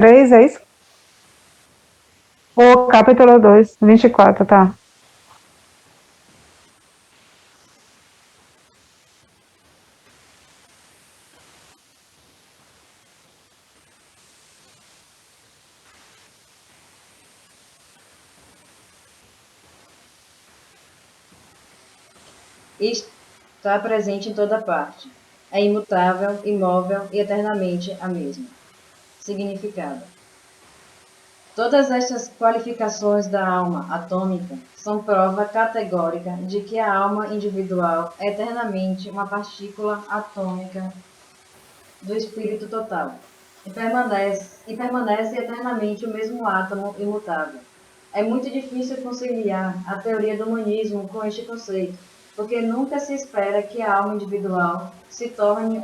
3, é isso? O capítulo 2, 24, tá. Está presente em toda parte. É imutável, imóvel e eternamente a mesma. Significado: todas estas qualificações da alma atômica são prova categórica de que a alma individual é eternamente uma partícula atômica do espírito total e permanece eternamente o mesmo átomo imutável. É muito difícil conciliar a teoria do monismo com este conceito, porque nunca se espera que a alma individual se torne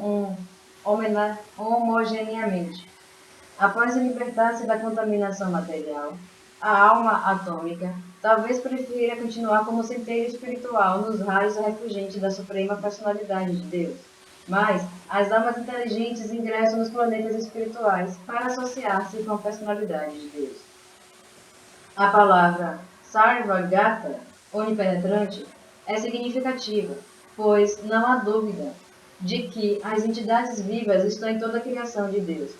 homogeneamente. Após libertar-se da contaminação material, a alma atômica talvez prefira continuar como centelha espiritual nos raios refulgentes da suprema personalidade de Deus. Mas as almas inteligentes ingressam nos planetas espirituais para associar-se com a personalidade de Deus. A palavra Sarvagata, onipenetrante, é significativa, pois não há dúvida de que as entidades vivas estão em toda a criação de Deus.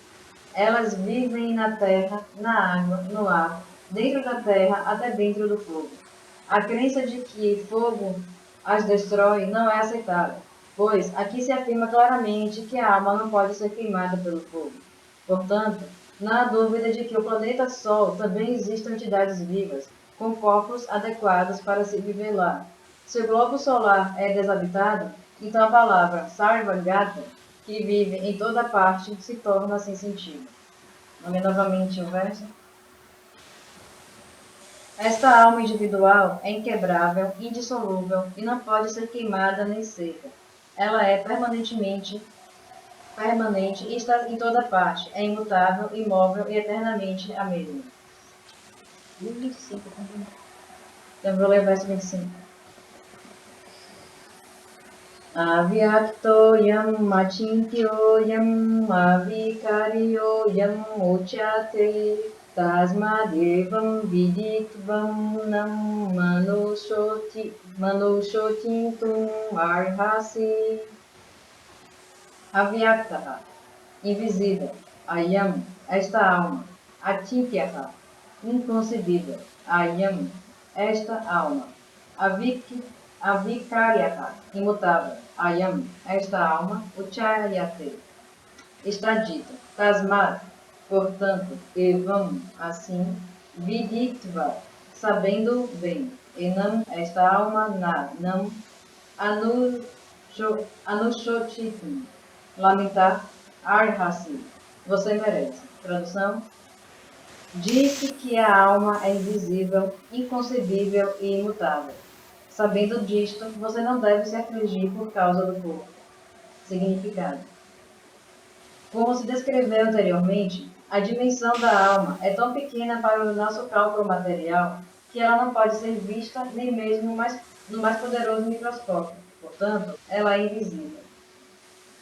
Elas vivem na terra, na água, no ar, dentro da terra até dentro do fogo. A crença de que fogo as destrói não é aceitável, pois aqui se afirma claramente que a alma não pode ser queimada pelo fogo. Portanto, não há dúvida de que o planeta Sol também existem entidades vivas, com corpos adequados para se viver lá. Se o globo solar é desabitado, então a palavra Sarvagata, que vive em toda parte, se torna sem sentido. Vou ler novamente o verso. Esta alma individual é inquebrável, indissolúvel e não pode ser queimada nem seca. Ela é permanente e está em toda parte. É imutável, imóvel e eternamente a mesma. 25 também. Então, vou ler o verso 25. Avyakto yam machintyo yam avikaryo yam uchate tasmadevam viditvam nam manushotintum arhasi. Avyaktaha, invisível. Ayam, esta alma. Atintyaha, inconcebível. Ayam, esta alma. Avik, avikaryaha, imutável. Ayam, esta alma. Uchayate, está dito. Tasmat, portanto, evam, assim. Viditva, sabendo bem. Enam, esta alma. Na, não. Anushotitum, lamentar, arhasi, você merece. Tradução: disse que a alma é invisível, inconcebível e imutável. Sabendo disto, você não deve se afligir por causa do corpo. Significado: como se descreveu anteriormente, a dimensão da alma é tão pequena para o nosso cálculo material que ela não pode ser vista nem mesmo no mais poderoso microscópio. Portanto, ela é invisível.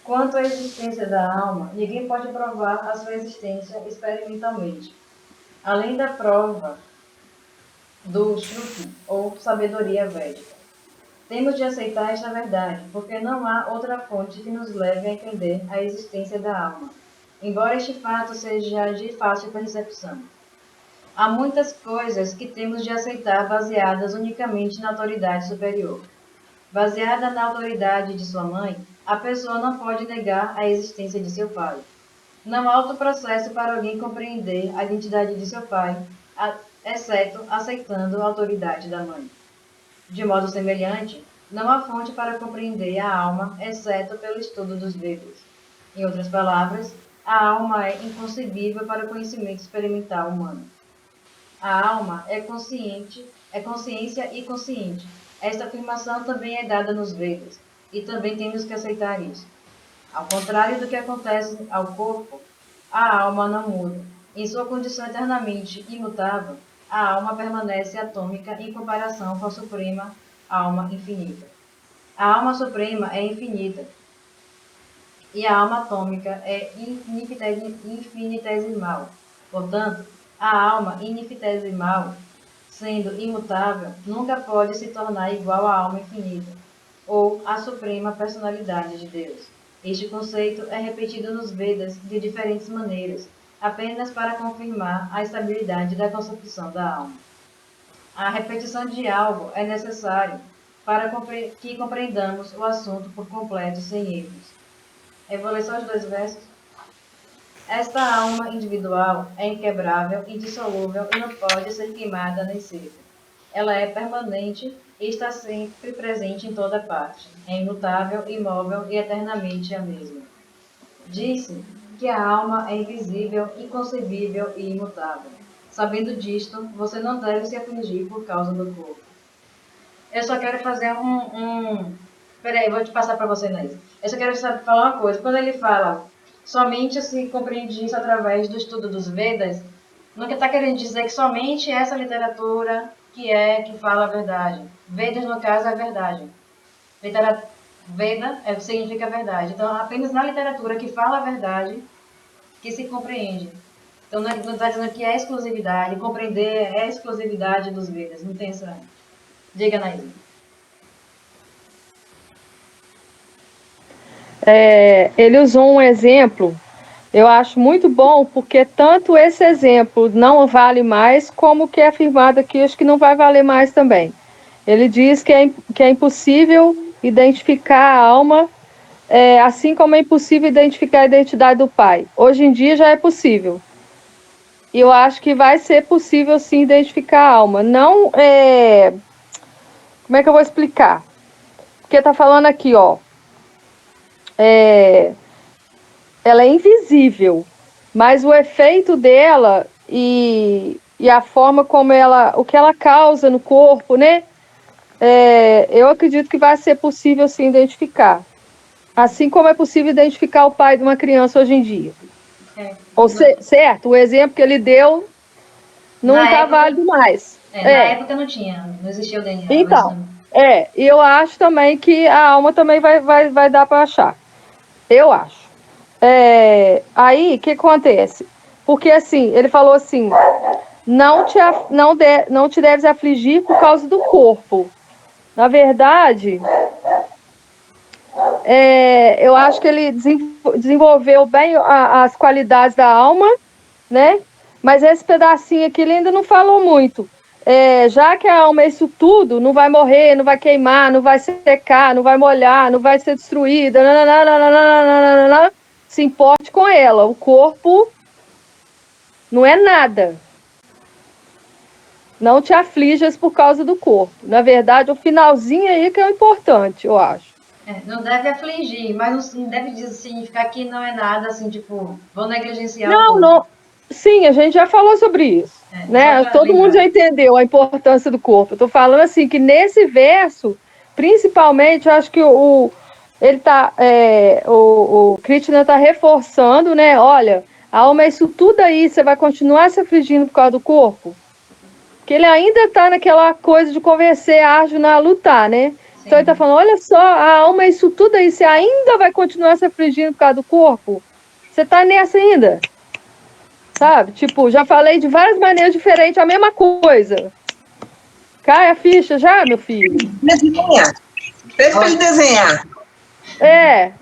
Quanto à existência da alma, ninguém pode provar a sua existência experimentalmente, além da prova do Shruti, ou sabedoria védica. Temos de aceitar esta verdade, porque não há outra fonte que nos leve a entender a existência da alma, embora este fato seja de fácil percepção. Há muitas coisas que temos de aceitar baseadas unicamente na autoridade superior. Baseada na autoridade de sua mãe, a pessoa não pode negar a existência de seu pai. Não há outro processo para alguém compreender a identidade de seu pai, exceto aceitando a autoridade da mãe. De modo semelhante, não há fonte para compreender a alma, exceto pelo estudo dos Vedas. Em outras palavras, a alma é inconcebível para o conhecimento experimental humano. A alma é consciente, é consciência e consciente. Esta afirmação também é dada nos Vedas, e também temos que aceitar isso. Ao contrário do que acontece ao corpo, a alma não muda. Em sua condição eternamente imutável, a alma permanece atômica em comparação com a suprema alma infinita. A alma suprema é infinita e a alma atômica é infinitesimal. Portanto, a alma infinitesimal, sendo imutável, nunca pode se tornar igual à alma infinita, ou à suprema personalidade de Deus. Este conceito é repetido nos Vedas de diferentes maneiras, apenas para confirmar a estabilidade da concepção da alma. A repetição de algo é necessário para que compreendamos o assunto por completo sem erros. Eu vou ler só os 2 versos. Esta alma individual é inquebrável, indissolúvel e não pode ser queimada nem seca. Ela é permanente e está sempre presente em toda parte. É imutável, imóvel e eternamente a mesma. Disse que a alma é invisível, inconcebível e imutável. Sabendo disto, você não deve se afligir por causa do corpo. Eu só quero fazer Peraí, vou te passar para você, Naís. Eu só quero falar uma coisa. Quando ele fala somente se compreende isso através do estudo dos Vedas, não está querendo dizer que somente essa literatura que fala a verdade. Vedas, no caso, é a verdade. Veda significa verdade. Então, apenas na literatura que fala a verdade que se compreende. Então, não está dizendo que é exclusividade. Compreender é exclusividade dos Vedas. Não tem essa... Diga, Naís. Ele usou um exemplo, eu acho muito bom, porque tanto esse exemplo não vale mais, como o que é afirmado aqui, acho que não vai valer mais também. Ele diz que é impossível identificar a alma, assim como é impossível identificar a identidade do pai. Hoje em dia já é possível. E eu acho que vai ser possível, sim, identificar a alma. Não, como é que eu vou explicar? Porque está falando aqui, ó, ela é invisível, mas o efeito dela e a forma como o que ela causa no corpo, né? Eu acredito que vai ser possível sim identificar. Assim como é possível identificar o pai de uma criança hoje em dia. Certo, o exemplo que ele deu não está válido mais. Na época não tinha, não existia o DNA. Então, e eu acho também que a alma também vai dar para achar. Eu acho. Aí, o que acontece? Porque, assim, ele falou assim, não te deves afligir por causa do corpo. Na verdade, eu acho que ele desenvolveu bem as qualidades da alma, né? Mas esse pedacinho aqui ele ainda não falou muito. Já que a alma é isso tudo, não vai morrer, não vai queimar, não vai secar, não vai molhar, não vai ser destruída, nananana, se importe com ela. O corpo não é nada. Não te aflijas por causa do corpo. Na verdade, o finalzinho aí que é o importante, eu acho. Não deve afligir, mas não deve significar que não é nada assim, tipo, vou negligenciar o corpo. Não. Sim, a gente já falou sobre isso. Né? Todo mundo já entendeu a importância do corpo. Eu estou falando assim que nesse verso, principalmente, eu acho que ele tá, o Krishna está reforçando, né? Olha, a alma é isso tudo aí, você vai continuar se afligindo por causa do corpo? Porque ele ainda está naquela coisa de convencer a Arjuna a lutar, né? Sim. Então ele está falando, olha só, a alma é isso tudo aí, você ainda vai continuar se afligindo por causa do corpo? Você está nessa ainda? Sabe? Tipo, já falei de várias maneiras diferentes, a mesma coisa. Cai a ficha já, meu filho? Desenhar. Deixa ele desenhar.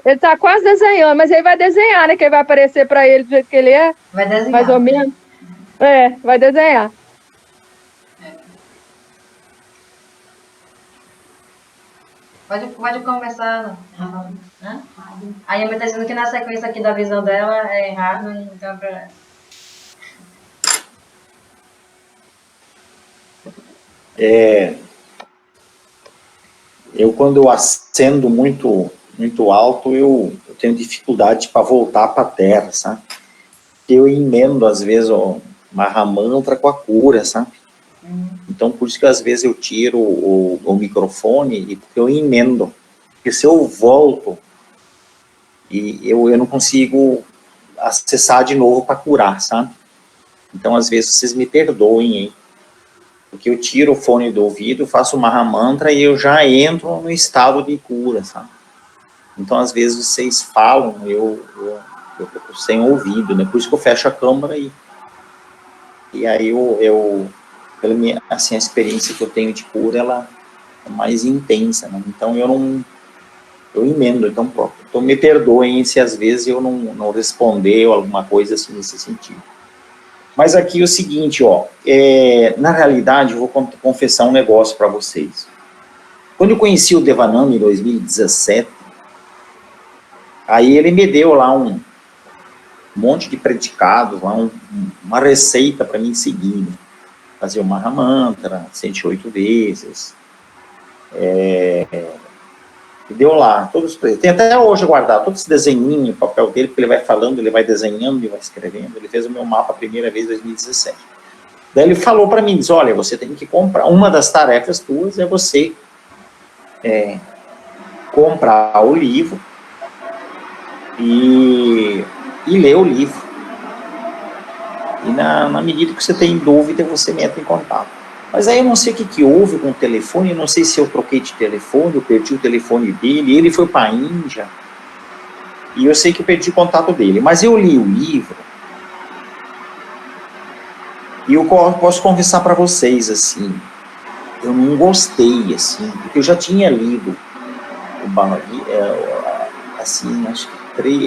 Ele tá quase desenhando, mas ele vai desenhar, né? Que ele vai aparecer para ele do jeito que ele é. Vai desenhar. Mais ou menos. Vai desenhar. Pode começar. Aí a mãe tá dizendo que na sequência aqui da visão dela é errado, então pra... Eu quando eu acendo muito alto, eu tenho dificuldade para voltar para a terra, sabe? Eu emendo, às vezes, o Mahamantra com a cura, sabe? Então, por isso que às vezes eu tiro o microfone e porque eu emendo. Porque se eu volto, eu não consigo acessar de novo para curar, sabe? Então, às vezes, vocês me perdoem, hein? Porque eu tiro o fone do ouvido, faço o Mahamantra e eu já entro no estado de cura, sabe? Então, às vezes, vocês falam, eu sem ouvido, né? Por isso que eu fecho a câmera aí. E aí pela minha, assim, a experiência que eu tenho de cura, ela é mais intensa, né? Então eu emendo, então me perdoem se às vezes eu não responder ou alguma coisa assim nesse sentido. Mas aqui é o seguinte, ó, na realidade, eu vou confessar um negócio para vocês. Quando eu conheci o Devananda em 2017, aí ele me deu lá um monte de predicados, lá uma receita para mim seguir, né? Fazer o Mahamantra 108 vezes, e deu lá, tem até hoje guardado, todos os desenhinhos, o papel dele, porque ele vai falando, ele vai desenhando, ele vai escrevendo, ele fez o meu mapa a primeira vez em 2017. Daí ele falou para mim, diz, olha, você tem que comprar, uma das tarefas tuas é você comprar o livro e ler o livro. E na medida que você tem dúvida, você entra em contato. Mas aí eu não sei o que houve com o telefone, eu não sei se eu troquei de telefone, eu perdi o telefone dele, ele foi para a Índia, e eu sei que eu perdi o contato dele. Mas eu li o livro, e eu posso confessar para vocês, assim, eu não gostei, assim, porque eu já tinha lido assim, acho que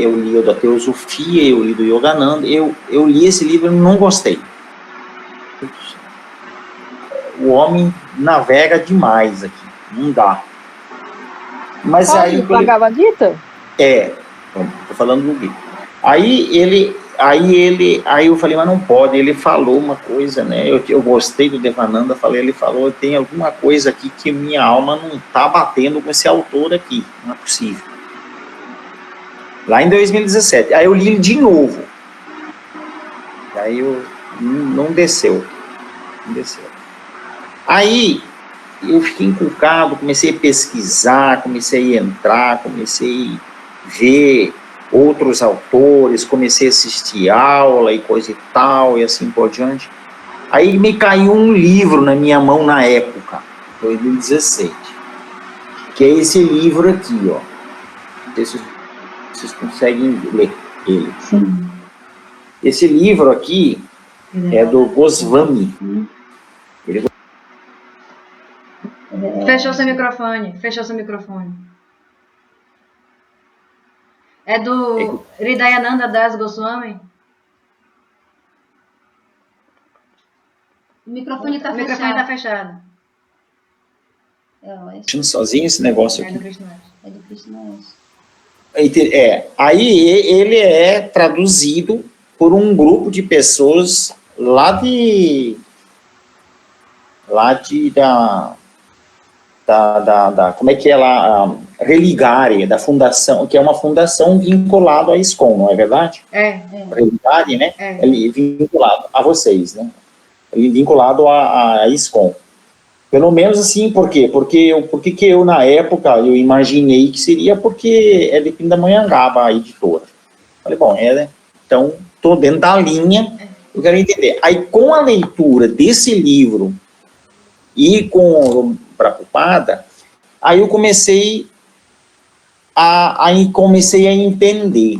eu li o da Teosofia, eu li do Yogananda, eu li esse livro e não gostei. O homem navega demais aqui, não dá. Mas Qual aí... Bhagavad Gita? Tô falando do livro. Aí eu falei, mas não pode, ele falou uma coisa, né, eu gostei do Devananda, ele falou, tem alguma coisa aqui que minha alma não tá batendo com esse autor aqui, não é possível. Lá em 2017, aí eu li ele de novo, aí não desceu. Aí eu fiquei inculcado, comecei a pesquisar, comecei a entrar, comecei a ver outros autores, comecei a assistir aula e coisa e tal, e assim por diante. Aí me caiu um livro na minha mão na época, 2017, que é esse livro aqui, ó. Não sei se vocês conseguem ler ele. Sim. Esse livro aqui é do Goswami. Fechou seu microfone. É do Hridayananda Das Goswami? O microfone tá fechado. Sozinho esse negócio aqui. É do Krishna. Aí ele é traduzido por um grupo de pessoas como é que é lá, Religare, da fundação, que é uma fundação vinculada à ISKCON, não é verdade? Religare, né? Ele vinculado a vocês, né? Ele vinculado à ISKCON. Pelo menos assim, por quê? Porque eu, na época, eu imaginei que seria porque é de Pindamonhangaba, a editora. Falei, bom, né? Então, estou dentro da linha, eu quero entender. Aí, com a leitura desse livro e com o Prabhupada, aí eu comecei a entender,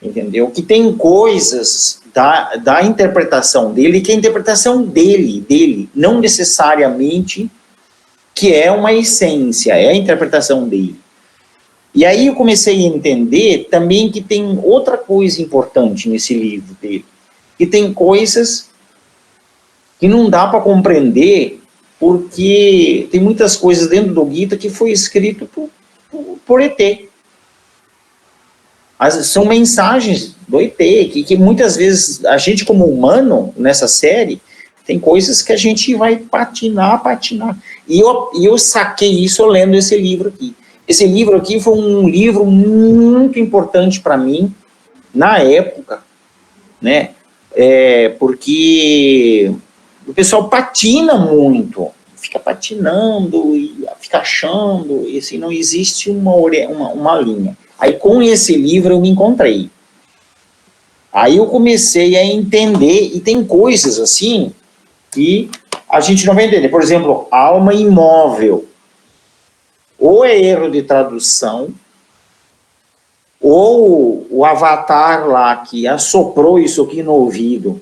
entendeu? Que tem coisas da interpretação dele, que a interpretação dele, não necessariamente que é uma essência, é a interpretação dele. E aí eu comecei a entender também que tem outra coisa importante nesse livro dele, que tem coisas que não dá para compreender, porque tem muitas coisas dentro do Gita que foi escrito por ET. São mensagens do ET, que muitas vezes a gente como humano, nessa série, tem coisas que a gente vai patinar. E eu saquei isso lendo esse livro aqui. Esse livro aqui foi um livro muito importante para mim, na época, né? Porque o pessoal patina muito, fica patinando, e fica achando, e assim, não existe uma linha. Aí, com esse livro, eu me encontrei. Aí eu comecei a entender, e tem coisas assim que a gente não vai entender. Por exemplo, alma imóvel. Ou é erro de tradução, ou o avatar lá que assoprou isso aqui no ouvido,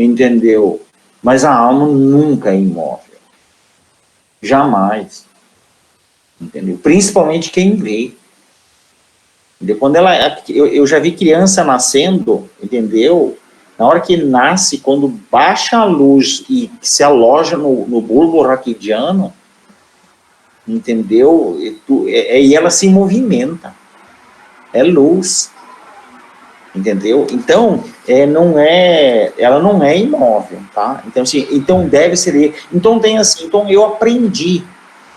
entendeu? Mas a alma nunca é imóvel. Jamais. Entendeu? Principalmente quem vê. Entendeu? Quando eu já vi criança nascendo, entendeu? Na hora que nasce, quando baixa a luz e se aloja no bulbo raquidiano, entendeu? E ela se movimenta. É luz. Entendeu? Então, ela não é imóvel, tá? Então, assim, então deve ser. Então tem assim, então eu aprendi,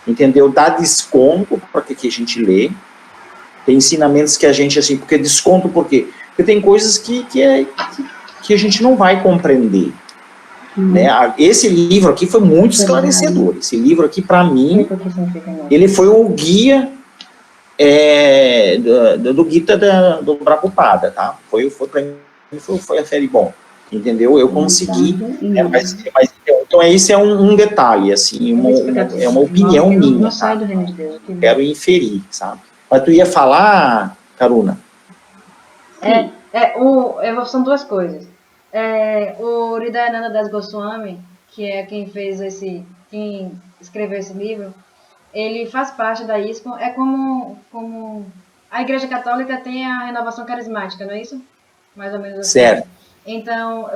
entendeu? Dar desconto para que a gente lê. Tem ensinamentos que a gente, assim, porque desconto por quê? Porque tem coisas que a gente não vai compreender. Né? Esse livro aqui foi muito esclarecedor. Esse livro aqui, para mim, ele foi o guia do Gita do Prabhupada, tá? Foi para mim, foi a série bom, entendeu? Eu consegui, então esse é um detalhe, assim, é uma opinião minha, tá? Quero inferir, sabe? Mas tu ia falar, Karuna? São duas coisas. O Hridayananda Das Goswami, que é quem escreveu esse livro, ele faz parte da ISKCON, é como a Igreja Católica tem a renovação carismática, não é isso? Mais ou menos assim. Certo. Então,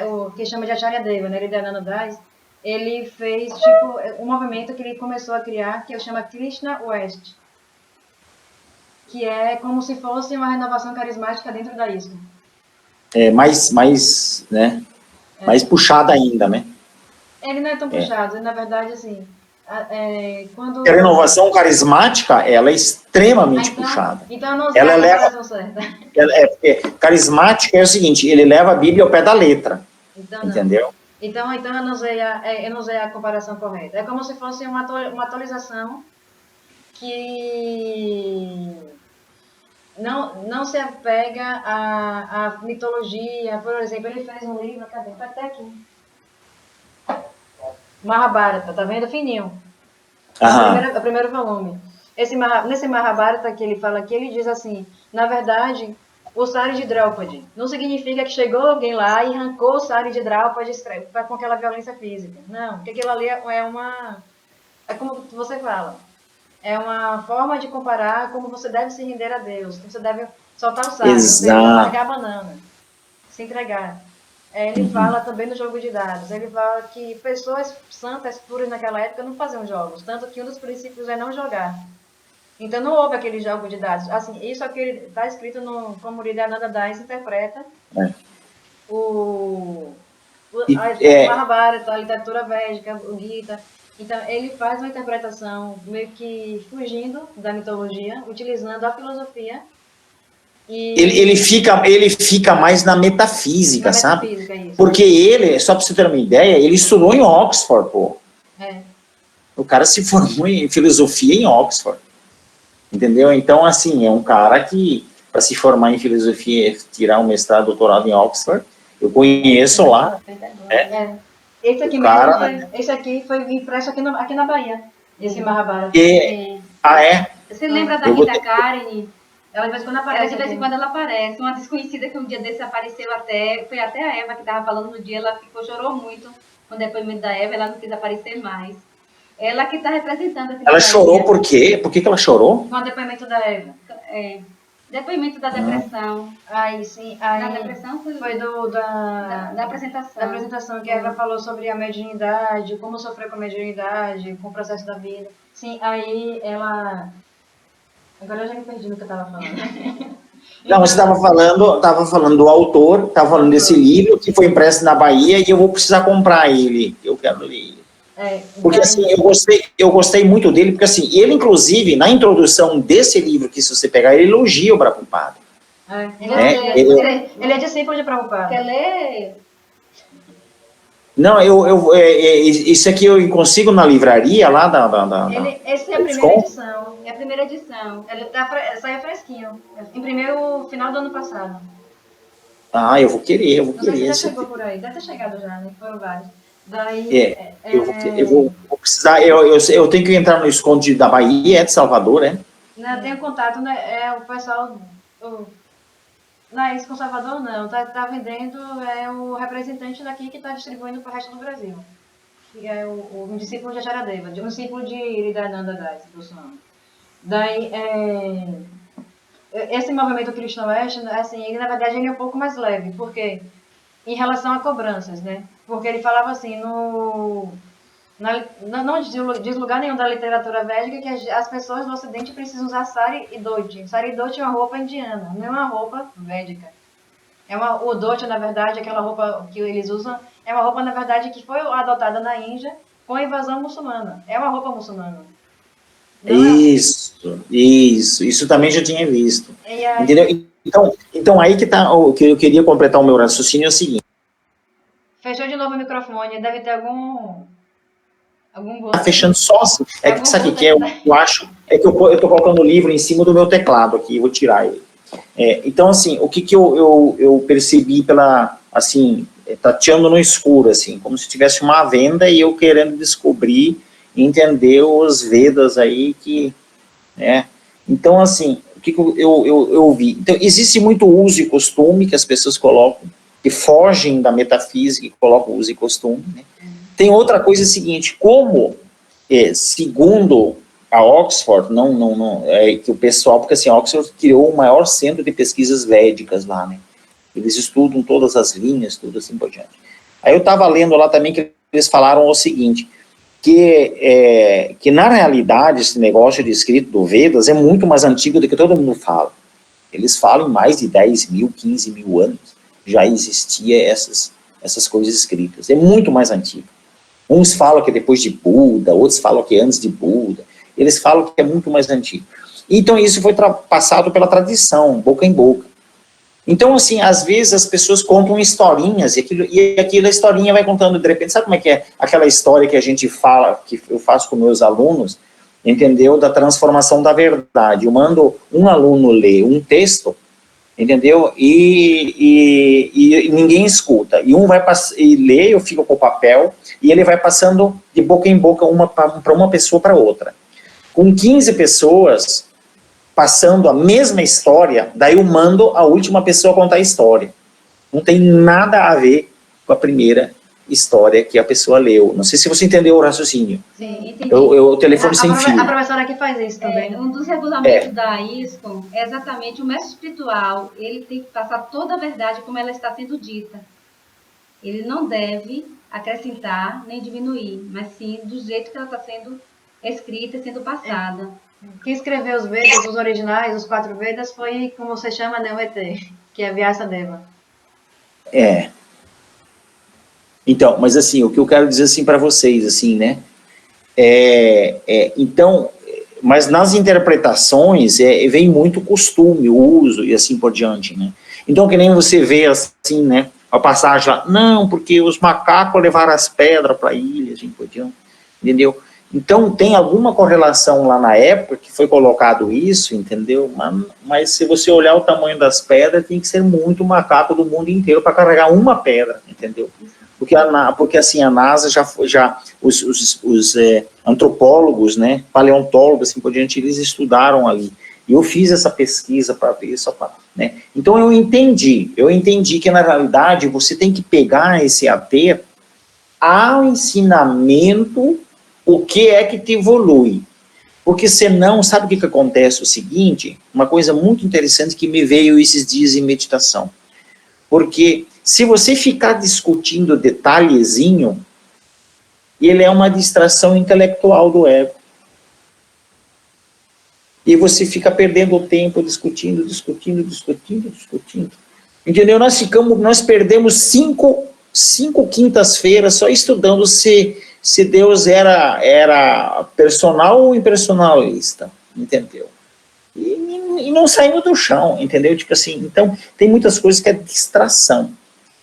o que chama de Acharya Deva, né, Hridayananda Das, ele fez tipo um movimento que ele começou a criar, que ele chama Krishna West, que é como se fosse uma renovação carismática dentro da ISKCON. Mais puxada ainda, né? Ele não é tão puxado, na verdade, assim, quando... A renovação carismática, ela é extremamente puxada. Então, não sei a comparação certa. Carismática é o seguinte, ele leva a Bíblia ao pé da letra, então, entendeu? Então eu não usei a comparação correta. É como se fosse uma atualização que não se apega à mitologia. Por exemplo, ele fez um livro, cadê? Tá até aqui. Mahabharata, tá vendo? Fininho. O primeiro volume. Nesse Mahabharata que ele fala aqui, ele diz assim, na verdade, o sari de Draupadi não significa que chegou alguém lá e arrancou o sari de Draupadi com aquela violência física. Não, porque aquilo ali é como você fala, é uma forma de comparar como você deve se render a Deus. Você deve soltar o sari, você deve largar a banana, se entregar. Ele fala também no jogo de dados. Ele fala que pessoas santas, puras naquela época, não faziam jogos. Tanto que um dos princípios é não jogar. Então não houve aquele jogo de dados. Assim, isso aqui está escrito como Hridayananda Das interpreta o Mahabharata, a literatura védica, o Gita. Então ele faz uma interpretação meio que fugindo da mitologia, utilizando a filosofia. Ele fica mais na metafísica, sabe? Isso. Porque ele, só para você ter uma ideia, ele estudou em Oxford, pô. O cara se formou em filosofia em Oxford. Entendeu? Então, assim, é um cara que, para se formar em filosofia, tirar um mestrado, doutorado em Oxford, eu conheço lá. Esse aqui foi impresso aqui na Bahia, esse Mahabharata. Você lembra da Rita Karen? Ela de vez em quando aparece. De vez em quando ela aparece. Uma desconhecida que um dia desse apareceu foi até a Eva que estava falando no dia, ela chorou muito com o depoimento da Eva, ela não quis aparecer mais. Ela que está representando aqui. Ela chorou por quê? Por que ela chorou? Com o depoimento da Eva. Depoimento da depressão. Sim. Da depressão foi da apresentação. Da apresentação, que a Eva falou sobre a mediunidade, como sofrer com a mediunidade, com o processo da vida. Sim, aí ela... Agora eu já me perdi no que eu estava falando. Não, você estava falando do autor, estava falando desse livro que foi impresso na Bahia e eu vou precisar comprar ele. Eu quero ler ele. Porque assim, eu gostei muito dele, porque assim, ele inclusive, na introdução desse livro, que se você pegar, ele elogia o Prabhupada. Ele é discípulo de Prabhupada. Quer ler? Não, isso aqui eu consigo na livraria lá Essa é a primeira edição. É a primeira edição. Ele saiu fresquinho. Imprimiu no final do ano passado. Eu vou querer. Já chegou por aí. Deve ter chegado já, né? Foram vários. Daí, eu vou precisar, eu tenho que entrar no esconde da Bahia, de Salvador, Não, eu tenho contato, né? O pessoal Na Ex Conservador não, tá vendendo o representante daqui que está distribuindo para o resto do Brasil. Que é um discípulo de Acharadeva, um discípulo de Iridananda Das, do Swami. Daí, esse movimento Krishna Oeste, assim, ele, na verdade, ele é um pouco mais leve, porque em relação a cobranças, né? Porque ele falava assim, não diz lugar nenhum da literatura védica que as pessoas do Ocidente precisam usar sari e dhoti. Sari e dhoti é uma roupa indiana, não é uma roupa védica. O dhoti, na verdade, aquela roupa que eles usam, é uma roupa, na verdade, que foi adotada na Índia com a invasão muçulmana. É uma roupa muçulmana. Isso também já tinha visto. Entendeu? Então, aí que tá, o que eu queria completar o meu raciocínio é o seguinte. Fechou de novo o microfone, deve ter algum Tá fechando só assim. É que sabe o que é? Eu acho, é que eu tô colocando o livro em cima do meu teclado aqui, vou tirar ele. Então, assim, o que eu percebi assim, tateando no escuro, assim, como se tivesse uma venda e eu querendo descobrir, entender os Vedas aí né? Então, assim, o que eu vi? Então, existe muito uso e costume que as pessoas colocam, que fogem da metafísica e colocam uso e costume, né? Tem outra coisa seguinte, como, segundo a Oxford, que o pessoal, porque assim, a Oxford criou o maior centro de pesquisas védicas lá, né? Eles estudam todas as linhas, tudo assim por diante. Aí eu estava lendo lá também que eles falaram o seguinte, que na realidade esse negócio de escrito do Vedas é muito mais antigo do que todo mundo fala. Eles falam em mais de 10 mil, 15 mil anos, já existia essas coisas escritas. É muito mais antigo. Uns falam que é depois de Buda, outros falam que é antes de Buda. Eles falam que é muito mais antigo. Então, isso foi passado pela tradição, boca em boca. Então, assim, às vezes as pessoas contam historinhas, e aquilo a historinha vai contando de repente. Sabe como é que é aquela história que a gente fala, que eu faço com meus alunos, entendeu? Da transformação da verdade. Eu mando um aluno ler um texto, entendeu? E ninguém escuta. E um vai e lê, eu fico com o papel, e ele vai passando de boca em boca para uma pessoa para outra. Com 15 pessoas passando a mesma história, daí eu mando a última pessoa contar a história. Não tem nada a ver com a primeira história que a pessoa leu. Não sei se você entendeu o raciocínio. Sim, entendi. O telefone sem fio. A professora aqui faz isso também. Um dos regulamentos da ISCOM é exatamente o mestre espiritual. Ele tem que passar toda a verdade como ela está sendo dita. Ele não deve acrescentar nem diminuir, mas sim do jeito que ela está sendo escrita e sendo passada. Quem escreveu os Vedas, os originais, os 4 Vedas, foi, como você chama, né, o ET, que é Vyasadeva. Então, mas assim, o que eu quero dizer assim para vocês, assim, né, então, mas nas interpretações vem muito costume, o uso e assim por diante, né. Então, que nem você vê assim, né, a passagem lá, não, porque os macacos levaram as pedras para a ilha, assim por diante, entendeu? Então, tem alguma correlação lá na época que foi colocado isso, entendeu? Mas se você olhar o tamanho das pedras, tem que ser muito macaco do mundo inteiro para carregar uma pedra, entendeu? Porque assim, a NASA os antropólogos, né, paleontólogos, assim por diante, eles estudaram ali. E eu fiz essa pesquisa para ver isso, né? Então, eu entendi que, na realidade, você tem que pegar esse ater ao ensinamento. O que é que te evolui? Porque senão, sabe o que acontece? O seguinte, uma coisa muito interessante que me veio esses dias em meditação. Porque se você ficar discutindo detalhezinho, ele é uma distração intelectual do ego. E você fica perdendo o tempo discutindo. Entendeu? Nós perdemos cinco quintas-feiras só estudando se Deus era personal ou impersonalista, entendeu? E não saímos do chão, entendeu? Tipo assim, então, tem muitas coisas que é distração,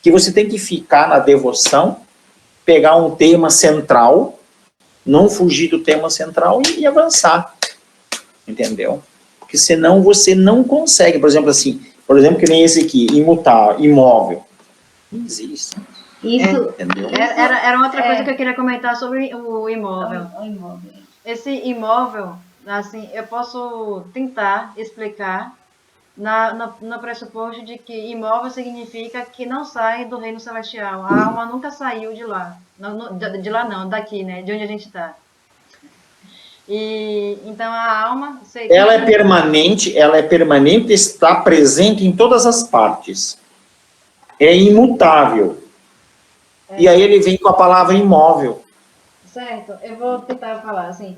que você tem que ficar na devoção, pegar um tema central, não fugir do tema central e avançar, entendeu? Porque senão você não consegue, por exemplo, que nem esse aqui, imóvel, não existe. Isso, era outra coisa que eu queria comentar sobre o imóvel. Esse imóvel, assim, eu posso tentar explicar no pressuposto de que imóvel significa que não sai do reino celestial. A alma nunca saiu de lá. De lá não, daqui, né? De onde a gente está. E então a alma... Ela é permanente, está presente em todas as partes. É imutável. E aí ele vem com a palavra imóvel. Certo, eu vou tentar falar assim,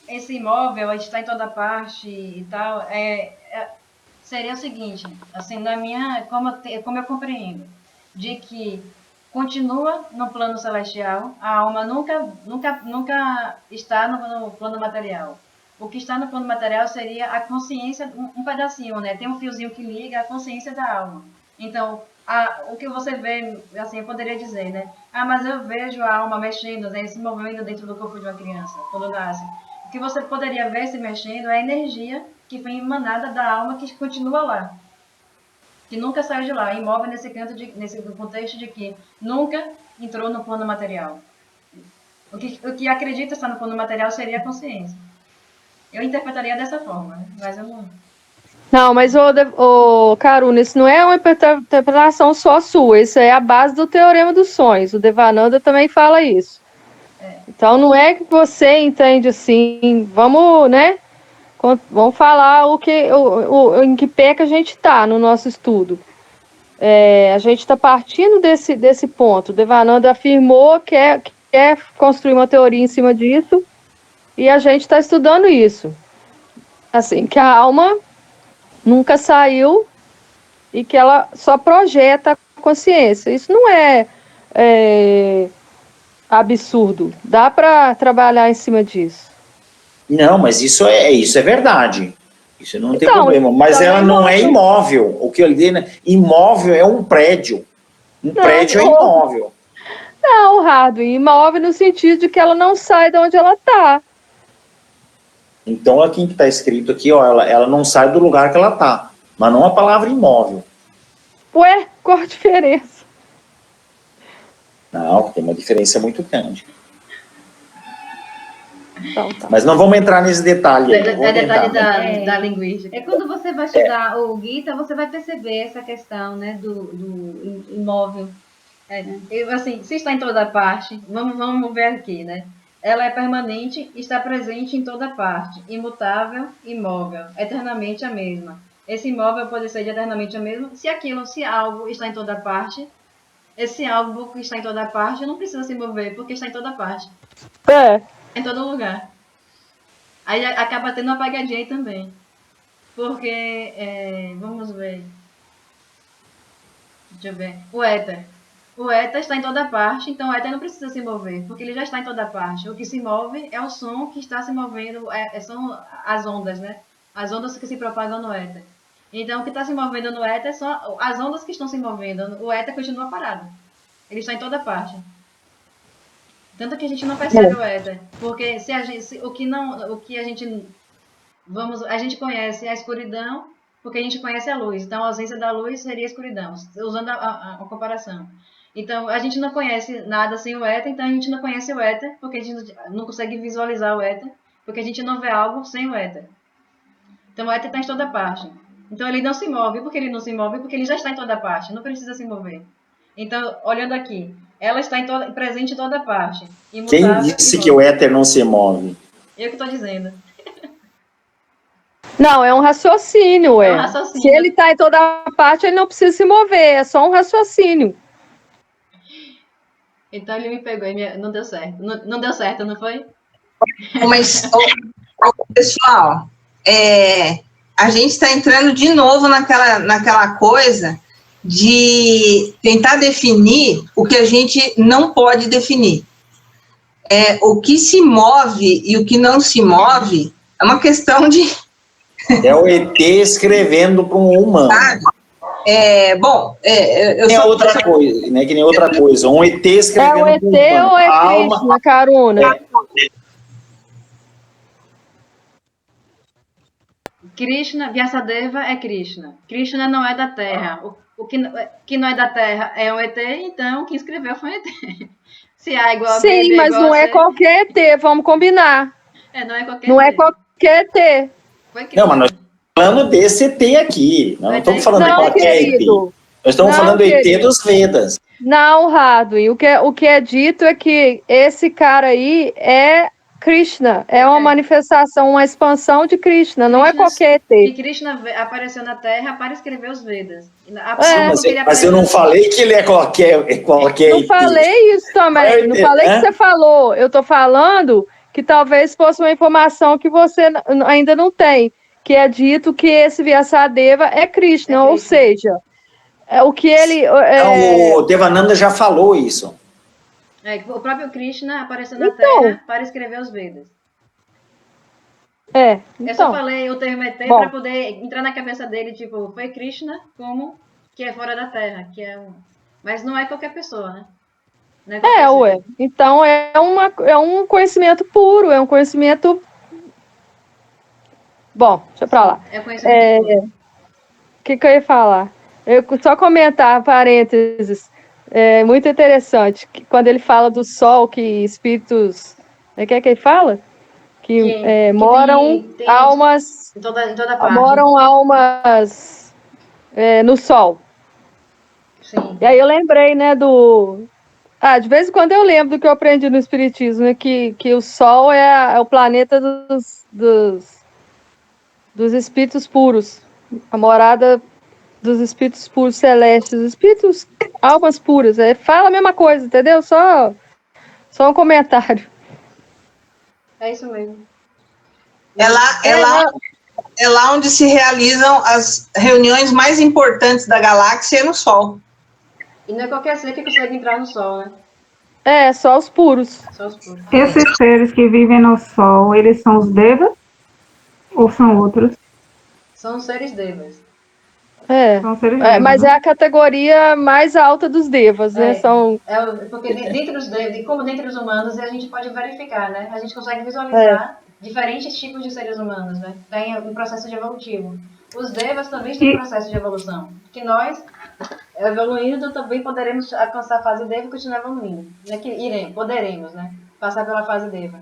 esse imóvel está em toda parte e tal, seria o seguinte, assim, como eu compreendo, de que continua no plano celestial, a alma nunca está no plano material. O que está no plano material seria a consciência, um pedacinho, né? Tem um fiozinho que liga a consciência da alma. Então, o que você vê, assim, eu poderia dizer, né? Mas eu vejo a alma mexendo, né, se movendo dentro do corpo de uma criança, quando nasce. O que você poderia ver se mexendo é a energia que vem emanada da alma que continua lá. Que nunca saiu de lá, imóvel nesse contexto de que nunca entrou no plano material. O que acredita estar no plano material seria a consciência. Eu interpretaria dessa forma, né? Mas eu não... Não, mas, Karuna, isso não é uma interpretação só sua, isso é a base do Teorema dos Sonhos. O Devananda também fala isso. Então, não é que você entende assim, vamos, né? Vamos falar em que pé que a gente está no nosso estudo. A gente está partindo desse ponto. O Devananda afirmou que quer construir uma teoria em cima disso, e a gente está estudando isso. Assim, que a alma nunca saiu e que ela só projeta a consciência. Isso não é absurdo. Dá para trabalhar em cima disso. Não, mas isso é verdade. Isso não tem problema. Mas ela não é imóvel. O que eu digo, né? Imóvel é um prédio. Prédio é imóvel. Não, Hardwin, imóvel no sentido de que ela não sai de onde ela está. Então, aqui que está escrito aqui, ó, ela não sai do lugar que ela está. Mas não a palavra imóvel. Ué, qual a diferença? Não, tem uma diferença muito grande. Então, tá. Mas não vamos entrar nesse detalhe. Detalhe da linguística. Quando você vai estudar o Gita, você vai perceber essa questão, né, do imóvel. Assim, se está em toda parte, vamos ver aqui, né? Ela é permanente, está presente em toda parte, imutável, imóvel, eternamente a mesma. Esse imóvel pode ser eternamente a mesma. Se algo está em toda parte, esse algo que está em toda parte não precisa se mover, porque está em toda parte. Em todo lugar. Aí acaba tendo uma apagadinha aí também. Porque, vamos ver. Deixa eu ver. O éter. O éter está em toda parte, então o éter não precisa se mover, porque ele já está em toda parte. O que se move é o som que está se movendo, são as ondas, né? As ondas que se propagam no éter. Então, o que está se movendo no éter são as ondas que estão se movendo. O éter continua parado. Ele está em toda parte. Tanto que a gente não percebe o éter. Porque a gente conhece a escuridão, porque a gente conhece a luz. Então, a ausência da luz seria a escuridão, usando a comparação. Então, a gente não conhece nada sem o éter, então a gente não conhece o éter, porque a gente não consegue visualizar o éter, porque a gente não vê algo sem o éter. Então, o éter está em toda parte. Então, ele não se move. Por que ele não se move? Porque ele já está em toda parte, não precisa se mover. Então, olhando aqui, ela está presente em toda parte. Quem disse que o éter não se move? Eu que estou dizendo. Não, é um raciocínio, É um raciocínio. Se ele está em toda parte, ele não precisa se mover, é só um raciocínio. Então ele me pegou e não deu certo. Não deu certo, não foi? Mas, pessoal, a gente está entrando de novo naquela coisa de tentar definir o que a gente não pode definir. O que se move e o que não se move é uma questão de... É o ET escrevendo para um humano. Eu nem outra coisa, né? Que nem outra coisa. Um ET escrevendo para um humano. É o ET ou é Krishna, Karuna? Krishna, Vyasadeva é Krishna. Krishna não é da Terra. O que não é da Terra é um ET, então quem escreveu foi um ET. Se A igual a B, Sim, mas não é qualquer ET, vamos combinar. Não é qualquer Não ET. é qualquer ET. Não, mas falando desse ET aqui. Não estamos falando de Não, qualquer ET. querido. Nós estamos Não, falando do ET querido. dos Vedas. Não, Radwin, o que é dito é que esse cara aí é Krishna, é uma manifestação, uma expansão de Krishna, não é qualquer Que ET. Krishna apareceu na Terra para escrever os Vedas. Mas eu não falei que ele é qualquer Não ET. falei isso também, não falei que você falou. Eu estou falando que talvez fosse uma informação que você ainda não tem, que é dito que esse Vyasadeva é Krishna, ou seja, o que ele... Então, o Devananda já falou isso. O próprio Krishna apareceu na Terra para escrever os Vedas. Eu só falei o termo ET para poder entrar na cabeça dele, tipo, foi Krishna como que é fora da Terra, que é mas não é qualquer pessoa, né? Ué. Então é um conhecimento puro, é um conhecimento... Bom, deixa pra lá. É conhecimento puro. O que eu ia falar? Eu só comentar, parênteses, muito interessante, que quando ele fala do sol, que espíritos... O que é que ele fala? Que moram tem almas... Em toda parte. Moram almas no sol. Sim. E aí eu lembrei, né, de vez em quando eu lembro do que eu aprendi no Espiritismo, né, que o Sol é o planeta dos espíritos puros, a morada dos espíritos puros celestes, espíritos, almas puras. Fala a mesma coisa, entendeu? Só um comentário. É isso mesmo. É lá onde se realizam as reuniões mais importantes da galáxia, no Sol. E não é qualquer ser que consegue entrar no Sol, né? Só os puros. Só os puros. Esses seres que vivem no Sol, eles são os Devas ou são outros? São seres Devas. São seres Devas, mas né? é a categoria mais alta dos Devas, né? Porque dentre os Devas, como dentre os humanos, a gente pode verificar, né? A gente consegue visualizar diferentes tipos de seres humanos, né? Tem um processo de evolutivo. Os Devas também estão em processo de evolução. Que nós, evoluindo, também poderemos alcançar a fase Deva e continuar evoluindo. Né? Poderemos, né? Passar pela fase Deva.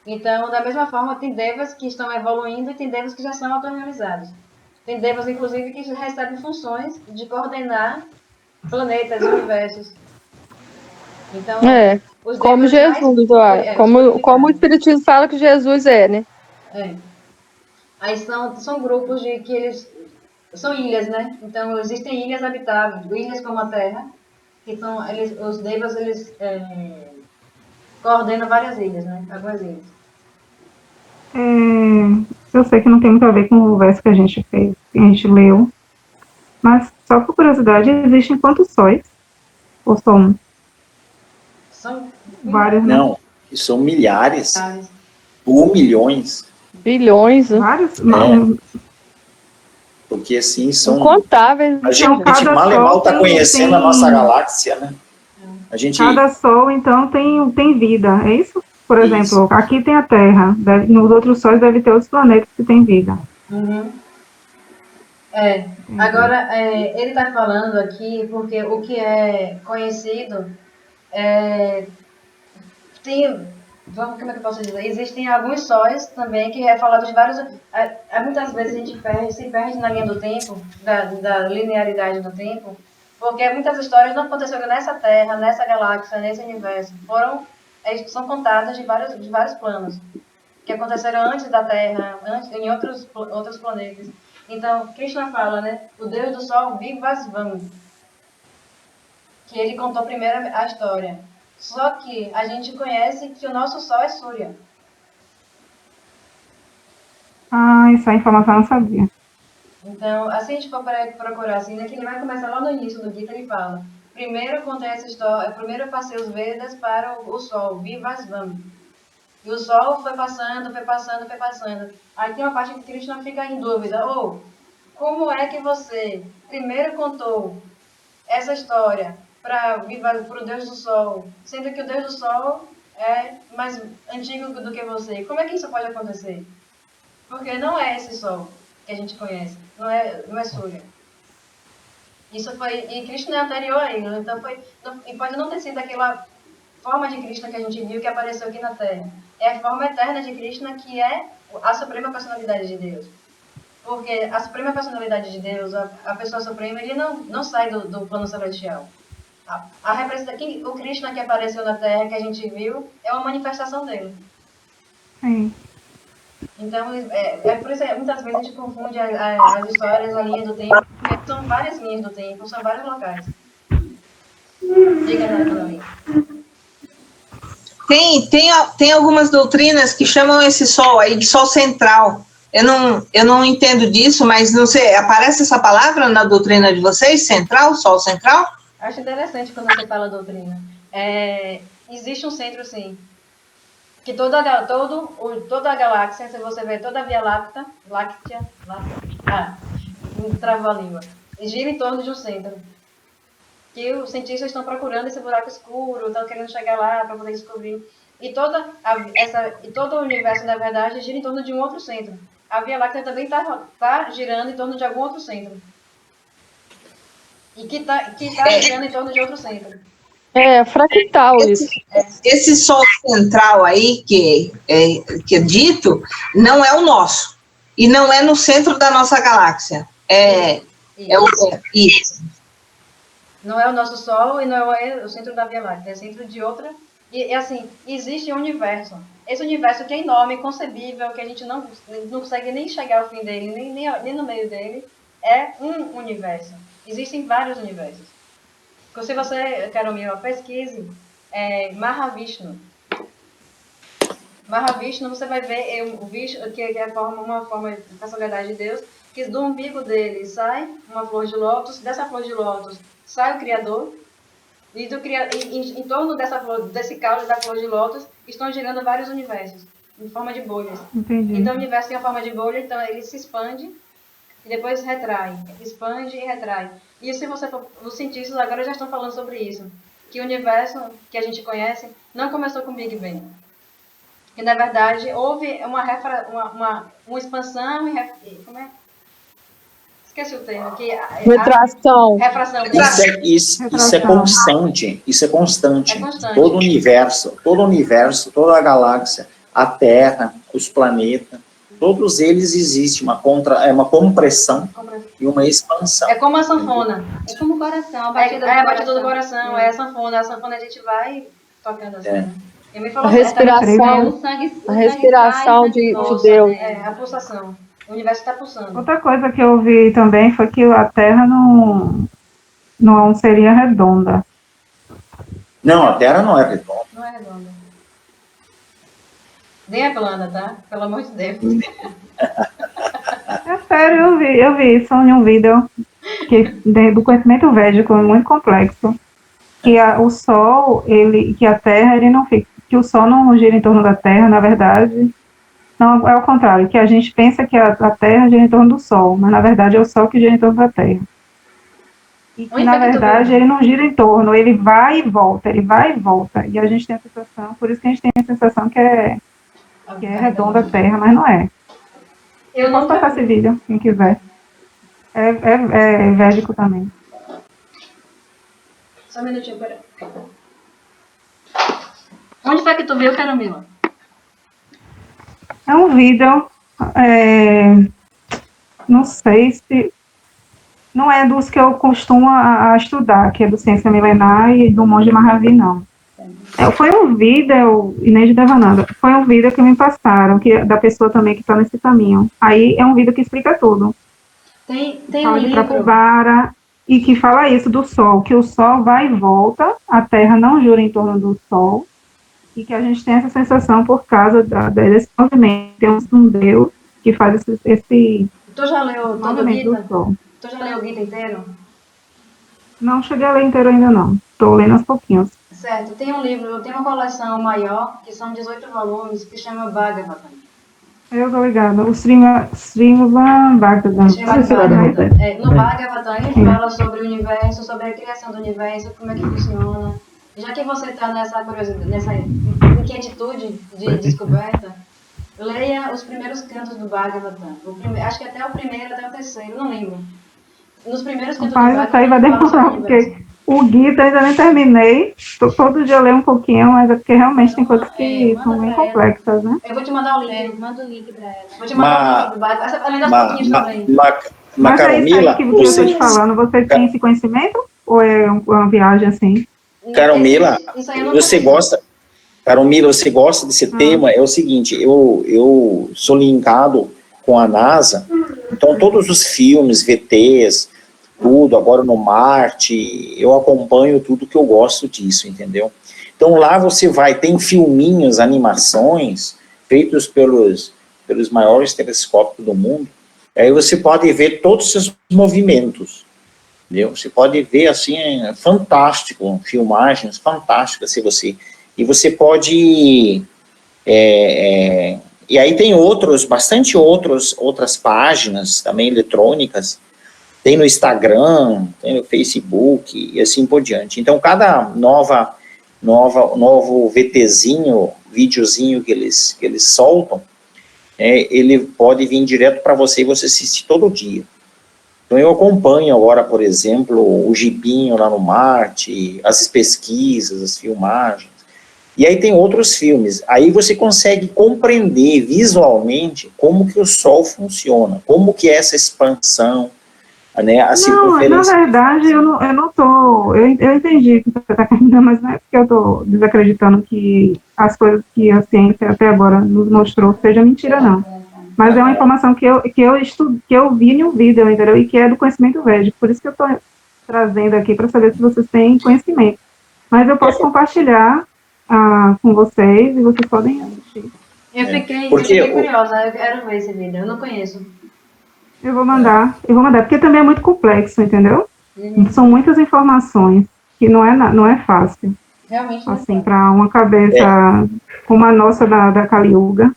Então, da mesma forma, tem Devas que estão evoluindo e tem Devas que já são autorrealizados. Tem Devas, inclusive, que recebem funções de coordenar planetas, universos. Então, os como Jesus, como o Espiritismo fala que Jesus é, né? Aí são grupos que eles... São ilhas, né? Então, existem ilhas habitáveis, ilhas como a Terra, que são... os Devas, eles coordenam várias ilhas, né? Algumas ilhas. Eu sei que não tem muito a ver com o verso que a gente fez, que a gente leu, mas só por curiosidade, existem quantos sóis? Ou são? São vários, né? Não, são milhares. Ou milhões. Bilhões, né? Vários? Porque assim são... Incontáveis. A gente mal está conhecendo a nossa galáxia, né? Cada sol, então, tem vida, é isso? Por exemplo, aqui tem a Terra, nos outros sóis deve ter outros planetas que têm vida. Uhum. Agora, ele está falando aqui porque o que é conhecido como é que eu posso dizer? Existem alguns sóis também que é falado de vários... muitas vezes a gente se perde na linha do tempo, da linearidade do tempo, porque muitas histórias não aconteceram nessa Terra, nessa galáxia, nesse universo. São contadas de vários planos, que aconteceram antes da Terra, em outros planetas. Então, Krishna fala, né? O Deus do Sol, Vivasvan, que ele contou primeiro a história. Só que a gente conhece que o nosso Sol é Surya. Essa informação eu não sabia. Então, assim a gente for procurar, assim, né, que ele vai começar lá no início do Gita, ele fala, primeiro contei essa história, primeiro eu passei os Vedas para o Sol, Vivasvam. E o Sol foi passando. Aí tem uma parte que Krishna fica em dúvida, como é que você primeiro contou essa história para o Deus do Sol, sendo que o Deus do Sol é mais antigo do que você? Como é que isso pode acontecer? Porque não é esse Sol que a gente conhece, não é Surya. E Krishna é anterior a ele, então e pode não ter sido aquela forma de Krishna que a gente viu que apareceu aqui na Terra. É a forma eterna de Krishna que é a suprema personalidade de Deus. Porque a suprema personalidade de Deus, a pessoa suprema, ele não sai do plano celestial. A representação, o Krishna que apareceu na Terra, que a gente viu, é uma manifestação dele. Sim. Então, por isso que muitas vezes a gente confunde as histórias, a linha do tempo, porque são várias linhas do tempo, são vários locais. Diga, Dona. Tem algumas doutrinas que chamam esse sol aí de sol central. Eu não entendo disso, mas não sei, aparece essa palavra na doutrina de vocês? Central? Sol central? Acho interessante quando você fala doutrina. Existe um centro, sim. Que toda a galáxia, se você ver toda a Via Láctea, travou a língua, gira em torno de um centro. Que os cientistas estão procurando esse buraco escuro, estão querendo chegar lá para poder descobrir. E todo o universo, na verdade, gira em torno de um outro centro. A Via Láctea também está girando em torno de algum outro centro. E que tá girando em torno de outro centro. É fractal isso. Esse sol central aí, que é dito, não é o nosso. E não é no centro da nossa galáxia. Isso. Não é o nosso Sol e não é o centro da Via Láctea, é o centro de outra. E assim, existe um universo. Esse universo que é enorme, inconcebível, que a gente não consegue nem chegar ao fim dele, nem no meio dele, é um universo. Existem vários universos. Então, se você, Carolina, pesquise Mahavishnu. Mahavishnu, você vai ver o Vishnu, que é uma forma de personalidade de Deus, que do umbigo dele sai uma flor de lótus, dessa flor de lótus sai o Criador, e em torno desse caule da flor de lótus estão girando vários universos, em forma de bolhas. Entendi. Então o universo tem a forma de bolha, então ele se expande e depois retrai, expande e retrai. E se você for, os cientistas agora já estão falando sobre isso, que o universo que a gente conhece não começou com o Big Bang. Que na verdade houve uma expansão e como é? Esqueci o termo. Retração. Refração. Isso é constante. Isso é constante. É constante. Todo o universo, toda a galáxia, a Terra, os planetas, todos eles existem uma compressão e uma expansão. É como a sanfona. É como o coração, a batida do coração. É a sanfona. A sanfona a gente vai tocando assim. A respiração de Deus. A pulsação. O universo está pulsando. Outra coisa que eu vi também foi que a Terra não seria redonda. Não, a Terra não é redonda. Não é redonda. Nem é plana, tá? Pelo amor de Deus. É sério, eu vi isso em um vídeo do conhecimento védico, muito complexo. Que o Sol, que a Terra, ele não fica. Que o Sol não gira em torno da Terra, na verdade. Não, é o contrário, que a gente pensa que a Terra gira em torno do Sol, mas na verdade é o Sol que gira em torno da Terra. E que, na verdade, ele não gira em torno, ele vai e volta. E a gente tem a sensação, por isso que a gente tem a sensação que é redonda a Terra, mas não é. Eu posso passar esse vídeo, quem quiser. É védico também. Só um minutinho, peraí. Onde foi que tu viu, Carolina? É um vídeo, não sei se... Não é dos que eu costumo a estudar, que é do Ciência Milenar e do Monge Mahavir, não. Foi um vídeo, Inês de Devananda, foi um vídeo que me passaram, da pessoa também que está nesse caminho. Aí é um vídeo que explica tudo. Tem fala um de livro... Prabhupada, e que fala isso do Sol, que o Sol vai e volta, a Terra não gira em torno do Sol, e que a gente tem essa sensação por causa desse movimento. Tem um Deus que faz esse Tu já leu todo o Gita? Sol. Tu já leu o Gita inteiro? Não cheguei a ler inteiro ainda não. Estou lendo aos pouquinhos. Certo. Tem um livro, tem uma coleção maior, que são 18 volumes, que chama Bhagavatam. Eu tô ligada. O Srivan Bhagavatam. No Bhagavatam ele fala sobre o universo, sobre a criação do universo, como é que funciona. Já que você está nessa curiosidade, nessa inquietude de descoberta, leia os primeiros cantos do Bhagavatam. Acho que até o primeiro, até o terceiro, não lembro. Nos primeiros cantos do Bhagavatam, aí vai demorar, porque O Gita ainda nem terminei. Todo dia eu leio um pouquinho, mas é porque realmente tem coisas que são bem complexas, né? Eu vou te mandar o link. Manda o link pra ela. Vou te mandar o link. Mas é isso aí que eu estou te falando. Você tem esse conhecimento? Ou é uma viagem assim? Caromila, você gosta... Caromila, você gosta desse tema? É o seguinte, eu sou linkado com a NASA, então todos os filmes, VTs, tudo, agora no Marte, eu acompanho tudo que eu gosto disso, entendeu? Então lá você tem filminhos, animações, feitos pelos maiores telescópios do mundo, aí você pode ver todos esses movimentos, entendeu? Você pode ver, assim, fantástico, filmagens fantásticas, e você pode, e aí tem outras páginas também eletrônicas, tem no Instagram, tem no Facebook e assim por diante. Então, cada novo VTzinho, videozinho que eles soltam, ele pode vir direto para você e você assiste todo dia. Então, eu acompanho agora, por exemplo, o Gibinho lá no Marte, as pesquisas, as filmagens. E aí tem outros filmes. Aí você consegue compreender visualmente como que o Sol funciona, como que é essa expansão, né, a circunferência. Na verdade, eu não tô... Eu entendi que você está querendo, mas não é porque eu estou desacreditando que as coisas que a ciência até agora nos mostrou seja mentira, não. Mas é uma informação que eu vi em um vídeo, entendeu? E que é do conhecimento védico. Por isso que eu estou trazendo aqui, para saber se vocês têm conhecimento. Mas eu posso compartilhar com vocês e vocês podem assistir. Eu fiquei curiosa, eu quero ver esse vídeo, eu não conheço. Eu vou mandar, porque também é muito complexo, entendeu? São muitas informações, que não é fácil. Realmente assim, para uma cabeça como a nossa da Kali Yuga,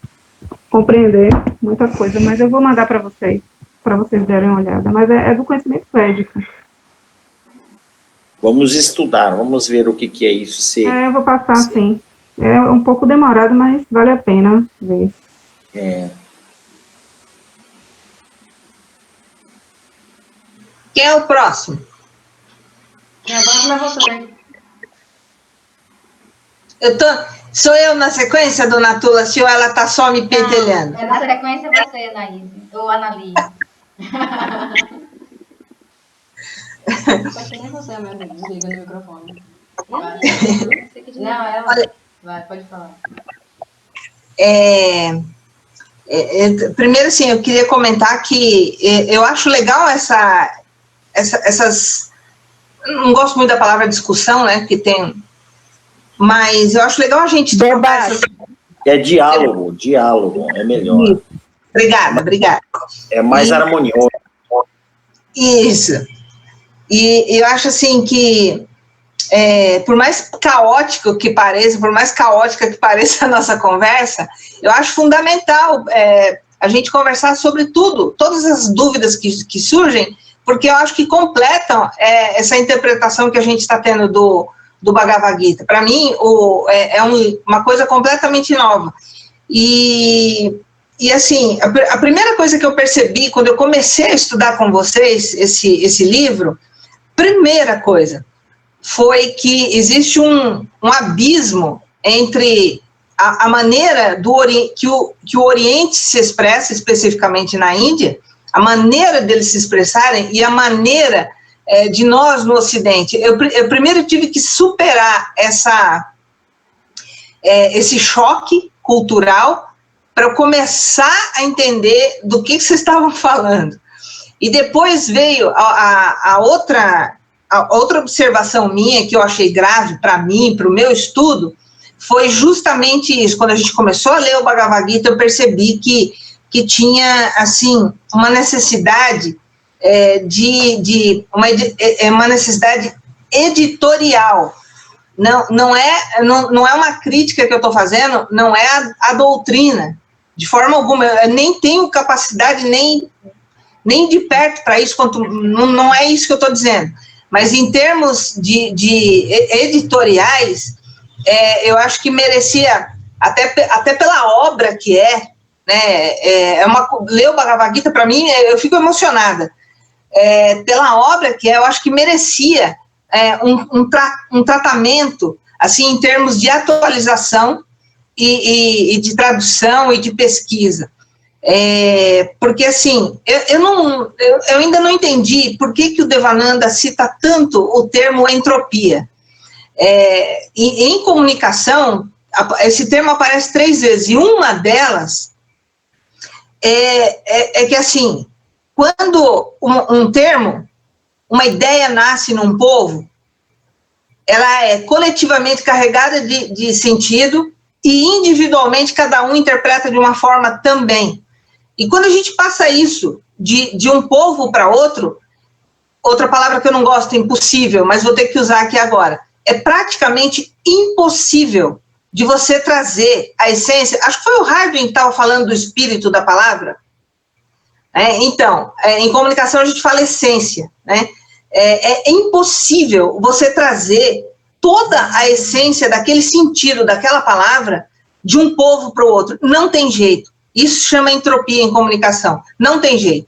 compreender muita coisa, mas eu vou mandar para vocês darem uma olhada, mas é do conhecimento védico. Vamos estudar, vamos ver o que é isso. Eu vou passar, sim. É um pouco demorado, mas vale a pena ver. Quem é o próximo? Agora é você. Sou eu na sequência, dona Tula, se ela tá só me pentelhando? Não, na sequência é você, Anaís, ou Analia. Pode ser nem você, meu amigo, desliga no microfone. Não, ela... Olha, vai, pode falar. Primeiro, assim, eu queria comentar que eu acho legal essas... Não gosto muito da palavra discussão, né, porque tem... Mas eu acho legal a gente... É diálogo, é melhor. Obrigada. É mais harmonioso. Isso. E eu acho, assim, que por mais caótica que pareça a nossa conversa, eu acho fundamental a gente conversar sobre tudo, todas as dúvidas que surgem, porque eu acho que completam essa interpretação que a gente está tendo do Bhagavad Gita. Para mim, uma coisa completamente nova. E assim, a primeira coisa que eu percebi quando eu comecei a estudar com vocês esse livro, primeira coisa, foi que existe um abismo entre a maneira que o Oriente se expressa, especificamente na Índia, a maneira deles se expressarem e a maneira de nós no Ocidente. Eu primeiro tive que superar esse choque cultural para eu começar a entender do que vocês estavam falando. E depois veio a outra observação minha, que eu achei grave para mim, para o meu estudo, foi justamente isso. Quando a gente começou a ler o Bhagavad Gita, eu percebi que tinha, assim, uma necessidade uma necessidade editorial. Não é uma crítica que eu estou fazendo, não é a doutrina, de forma alguma. Eu nem tenho capacidade nem de perto para isso, não é isso que eu estou dizendo. Mas em termos de editoriais, eu acho que merecia, até pela obra que né, ler o Bhagavad Gita, para mim, eu fico emocionada. Pela obra que eu acho que merecia um tratamento, assim, em termos de atualização e de tradução e de pesquisa. Porque, assim, eu ainda não entendi por que o Devananda cita tanto o termo entropia. Em comunicação, esse termo aparece 3 vezes, e uma delas é que, assim, quando um termo, uma ideia nasce num povo, ela é coletivamente carregada de sentido e individualmente cada um interpreta de uma forma também. E quando a gente passa isso de um povo para outro, outra palavra que eu não gosto, impossível, mas vou ter que usar aqui agora, é praticamente impossível de você trazer a essência. Acho que foi o Harding que estava falando do espírito da palavra. Então, em comunicação a gente fala essência, né? É impossível você trazer toda a essência daquele sentido daquela palavra de um povo para o outro. Não tem jeito. Isso chama entropia em comunicação. Não tem jeito.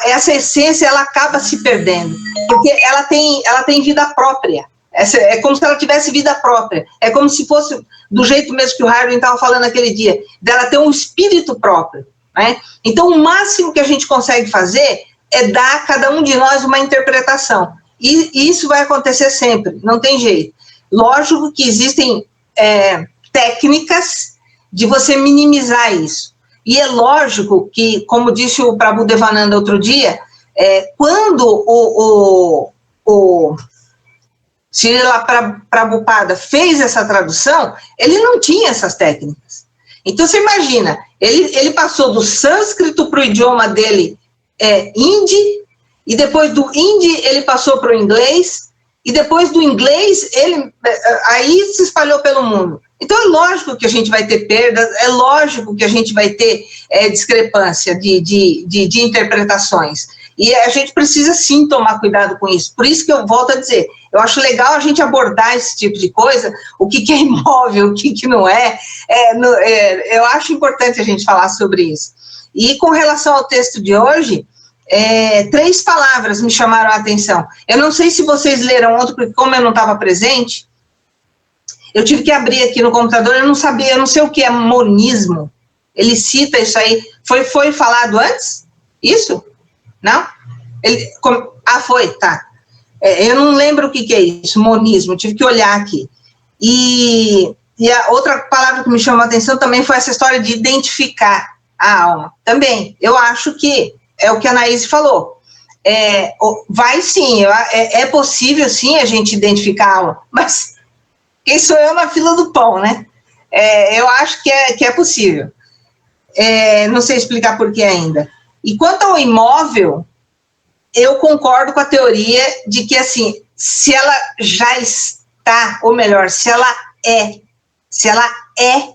Essa essência, ela acaba se perdendo, porque ela tem vida própria. É como se ela tivesse vida própria. É como se fosse, do jeito mesmo que o Harding estava falando naquele dia, dela ter um espírito próprio, né? Então, o máximo que a gente consegue fazer é dar a cada um de nós uma interpretação. E isso vai acontecer sempre, não tem jeito. Lógico que existem técnicas de você minimizar isso. E é lógico que, como disse o Prabhu Devananda outro dia, quando o Srila Prabhupada fez essa tradução, ele não tinha essas técnicas. Então, você imagina, ele passou do sânscrito para o idioma dele, hindi, e depois do hindi ele passou para o inglês, e depois do inglês aí se espalhou pelo mundo. Então é lógico que a gente vai ter perdas, é lógico que a gente vai ter discrepância de interpretações, e a gente precisa sim tomar cuidado com isso. Por isso que eu volto a dizer, eu acho legal a gente abordar esse tipo de coisa, o que é imóvel, o que não é, eu acho importante a gente falar sobre isso. E com relação ao texto de hoje, 3 palavras me chamaram a atenção. Eu não sei se vocês leram ontem, porque como eu não estava presente, eu tive que abrir aqui no computador, eu não sei o que é monismo. Ele cita isso aí. Foi falado antes? Isso? Não? Foi, tá. Eu não lembro o que é isso, monismo, tive que olhar aqui. E a outra palavra que me chamou a atenção também foi essa história de identificar a alma. Também, eu acho que é o que a Anaíse falou. Vai sim, é possível sim a gente identificar a alma, mas quem sou eu na fila do pão, né? Eu acho que é possível. Não sei explicar por que ainda. E quanto ao imóvel, eu concordo com a teoria de que, assim, se ela já está, ou melhor, se ela é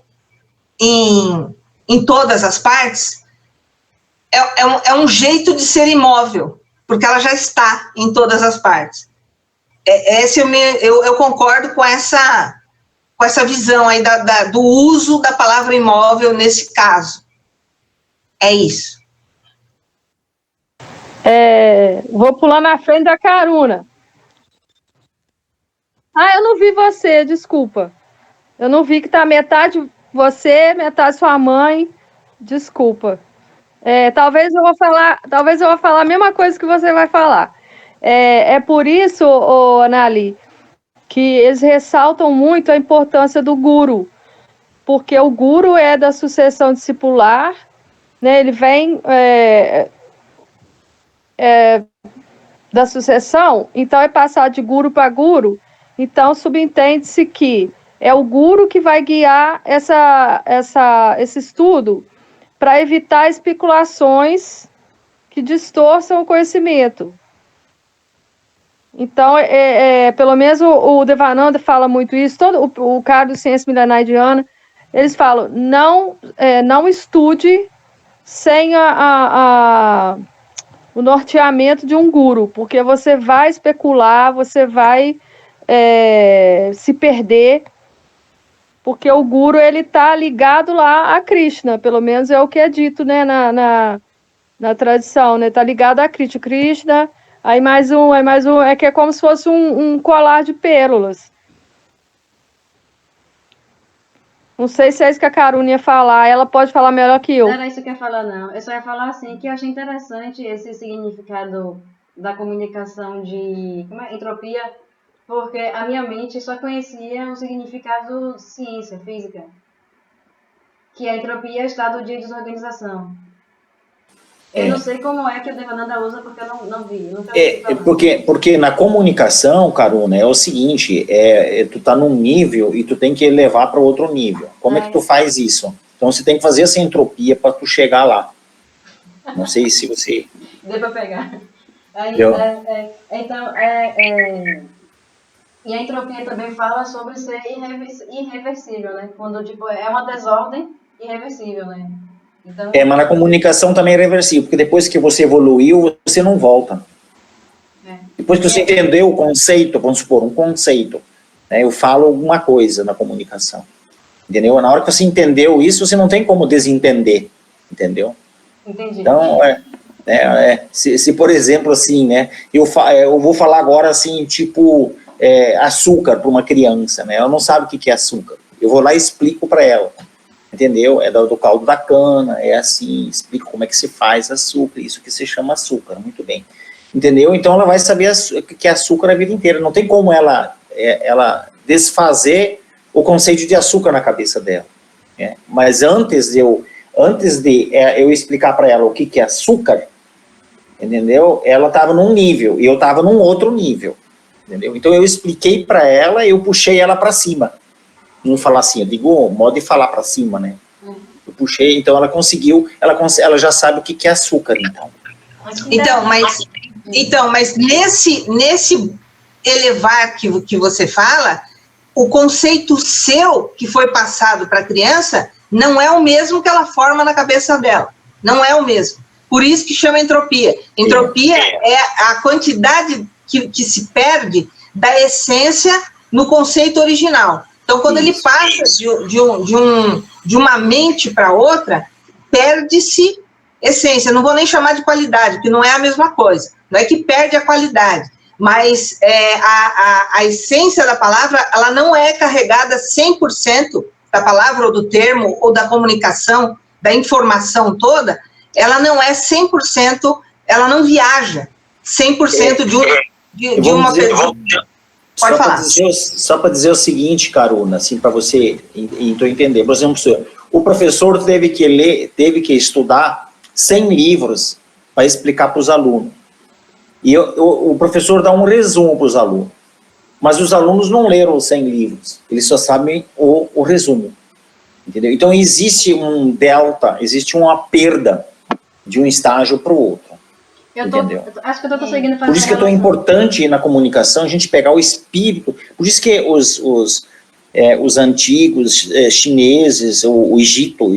em todas as partes, é um jeito de ser imóvel, porque ela já está em todas as partes. Eu concordo com essa visão aí do uso da palavra imóvel nesse caso. É isso. Vou pular na frente da Karuna. Eu não vi você, desculpa. Eu não vi que tá metade você, metade sua mãe. Desculpa. Talvez eu vou falar a mesma coisa que você vai falar. É por isso, Anali, que eles ressaltam muito a importância do guru, porque o guru é da sucessão discipular, né? Ele vem da sucessão, então é passar de guru para guru, então subentende-se que é o guru que vai guiar esse estudo para evitar especulações que distorçam o conhecimento. Então, pelo menos o Devananda fala muito isso, todo o cara do Ciência Milenar Indiana, eles falam, não estude sem o norteamento de um guru, porque você vai especular, você vai se perder, porque o guru, ele está ligado lá a Krishna, pelo menos é o que é dito, né, na tradição, né, está ligado a Krishna, Aí mais um, é que é como se fosse um colar de pérolas. Não sei se é isso que a Karuna ia falar, ela pode falar melhor que eu. Não era isso que eu ia falar, não. Eu só ia falar assim, que eu achei interessante esse significado da comunicação de entropia, porque a minha mente só conhecia o significado ciência, física, que a entropia é estado de desorganização. Eu não sei como é que a Devananda usa, porque eu não vi. Nunca vi porque na comunicação, Karuna, é o seguinte, tu tá num nível e tu tem que elevar para outro nível. Como é que tu faz isso? Então você tem que fazer essa entropia para tu chegar lá. Não sei se você... Deu para pegar. Aí, e a entropia também fala sobre ser irreversível, né? Quando tipo, é uma desordem irreversível, né? Então, mas na comunicação também é reversível, porque depois que você evoluiu, você não volta. Depois que você entendeu o conceito, vamos supor, um conceito, né, eu falo alguma coisa na comunicação, entendeu? Na hora que você entendeu isso, você não tem como desentender, entendeu? Entendi. Então, se por exemplo, assim, né, eu vou falar agora, assim, tipo, açúcar para uma criança, né, ela não sabe o que é açúcar, eu vou lá e explico para ela. Entendeu? É do caldo da cana, é assim, explica como é que se faz açúcar, isso que se chama açúcar, muito bem. Entendeu? Então ela vai saber que é açúcar a vida inteira, não tem como ela desfazer o conceito de açúcar na cabeça dela. Né? Mas antes de eu explicar para ela o que é açúcar, entendeu? Ela estava num nível e eu estava num outro nível, entendeu? Então eu expliquei para ela e eu puxei ela para cima. Não falar assim, eu digo, modo de falar para cima, né? Eu puxei, então ela conseguiu, ela já sabe o que é açúcar, então. Então, mas nesse elevar que você fala, o conceito seu que foi passado para a criança não é o mesmo que ela forma na cabeça dela. Não é o mesmo. Por isso que chama entropia. Entropia é a quantidade que se perde da essência no conceito original. Então, quando ele passa de uma mente para outra, perde-se essência. Não vou nem chamar de qualidade, porque não é a mesma coisa. Não é que perde a qualidade, mas a essência da palavra, ela não é carregada 100% da palavra ou do termo ou da comunicação, da informação toda, ela não é 100%, ela não viaja 100% de uma pessoa. Pode falar. Só para dizer o seguinte, Karuna, assim, para você entender. Por exemplo, o professor teve que estudar 100 livros para explicar para os alunos. E o professor dá um resumo para os alunos. Mas os alunos não leram os 100 livros. Eles só sabem o resumo. Entendeu? Então, existe um delta, existe uma perda de um estágio para o outro. Acho que eu estou conseguindo fazer. Por isso que é tão importante na comunicação a gente pegar o espírito. Por isso que os antigos chineses, o Egito,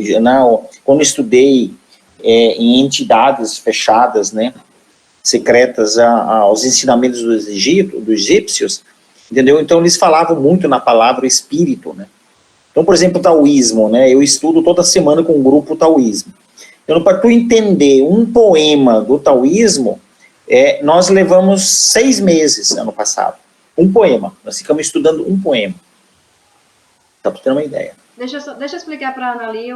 quando eu estudei em entidades fechadas, né, secretas aos ensinamentos dos egípcios, entendeu? Então eles falavam muito na palavra espírito, né? Então, por exemplo, o taoísmo, né? Eu estudo toda semana com um grupo taoísmo. Então, para tu entender um poema do taoísmo, nós levamos 6 meses ano passado. Um poema. Nós ficamos estudando um poema. Para tu ter uma ideia. Deixa eu explicar para a Anali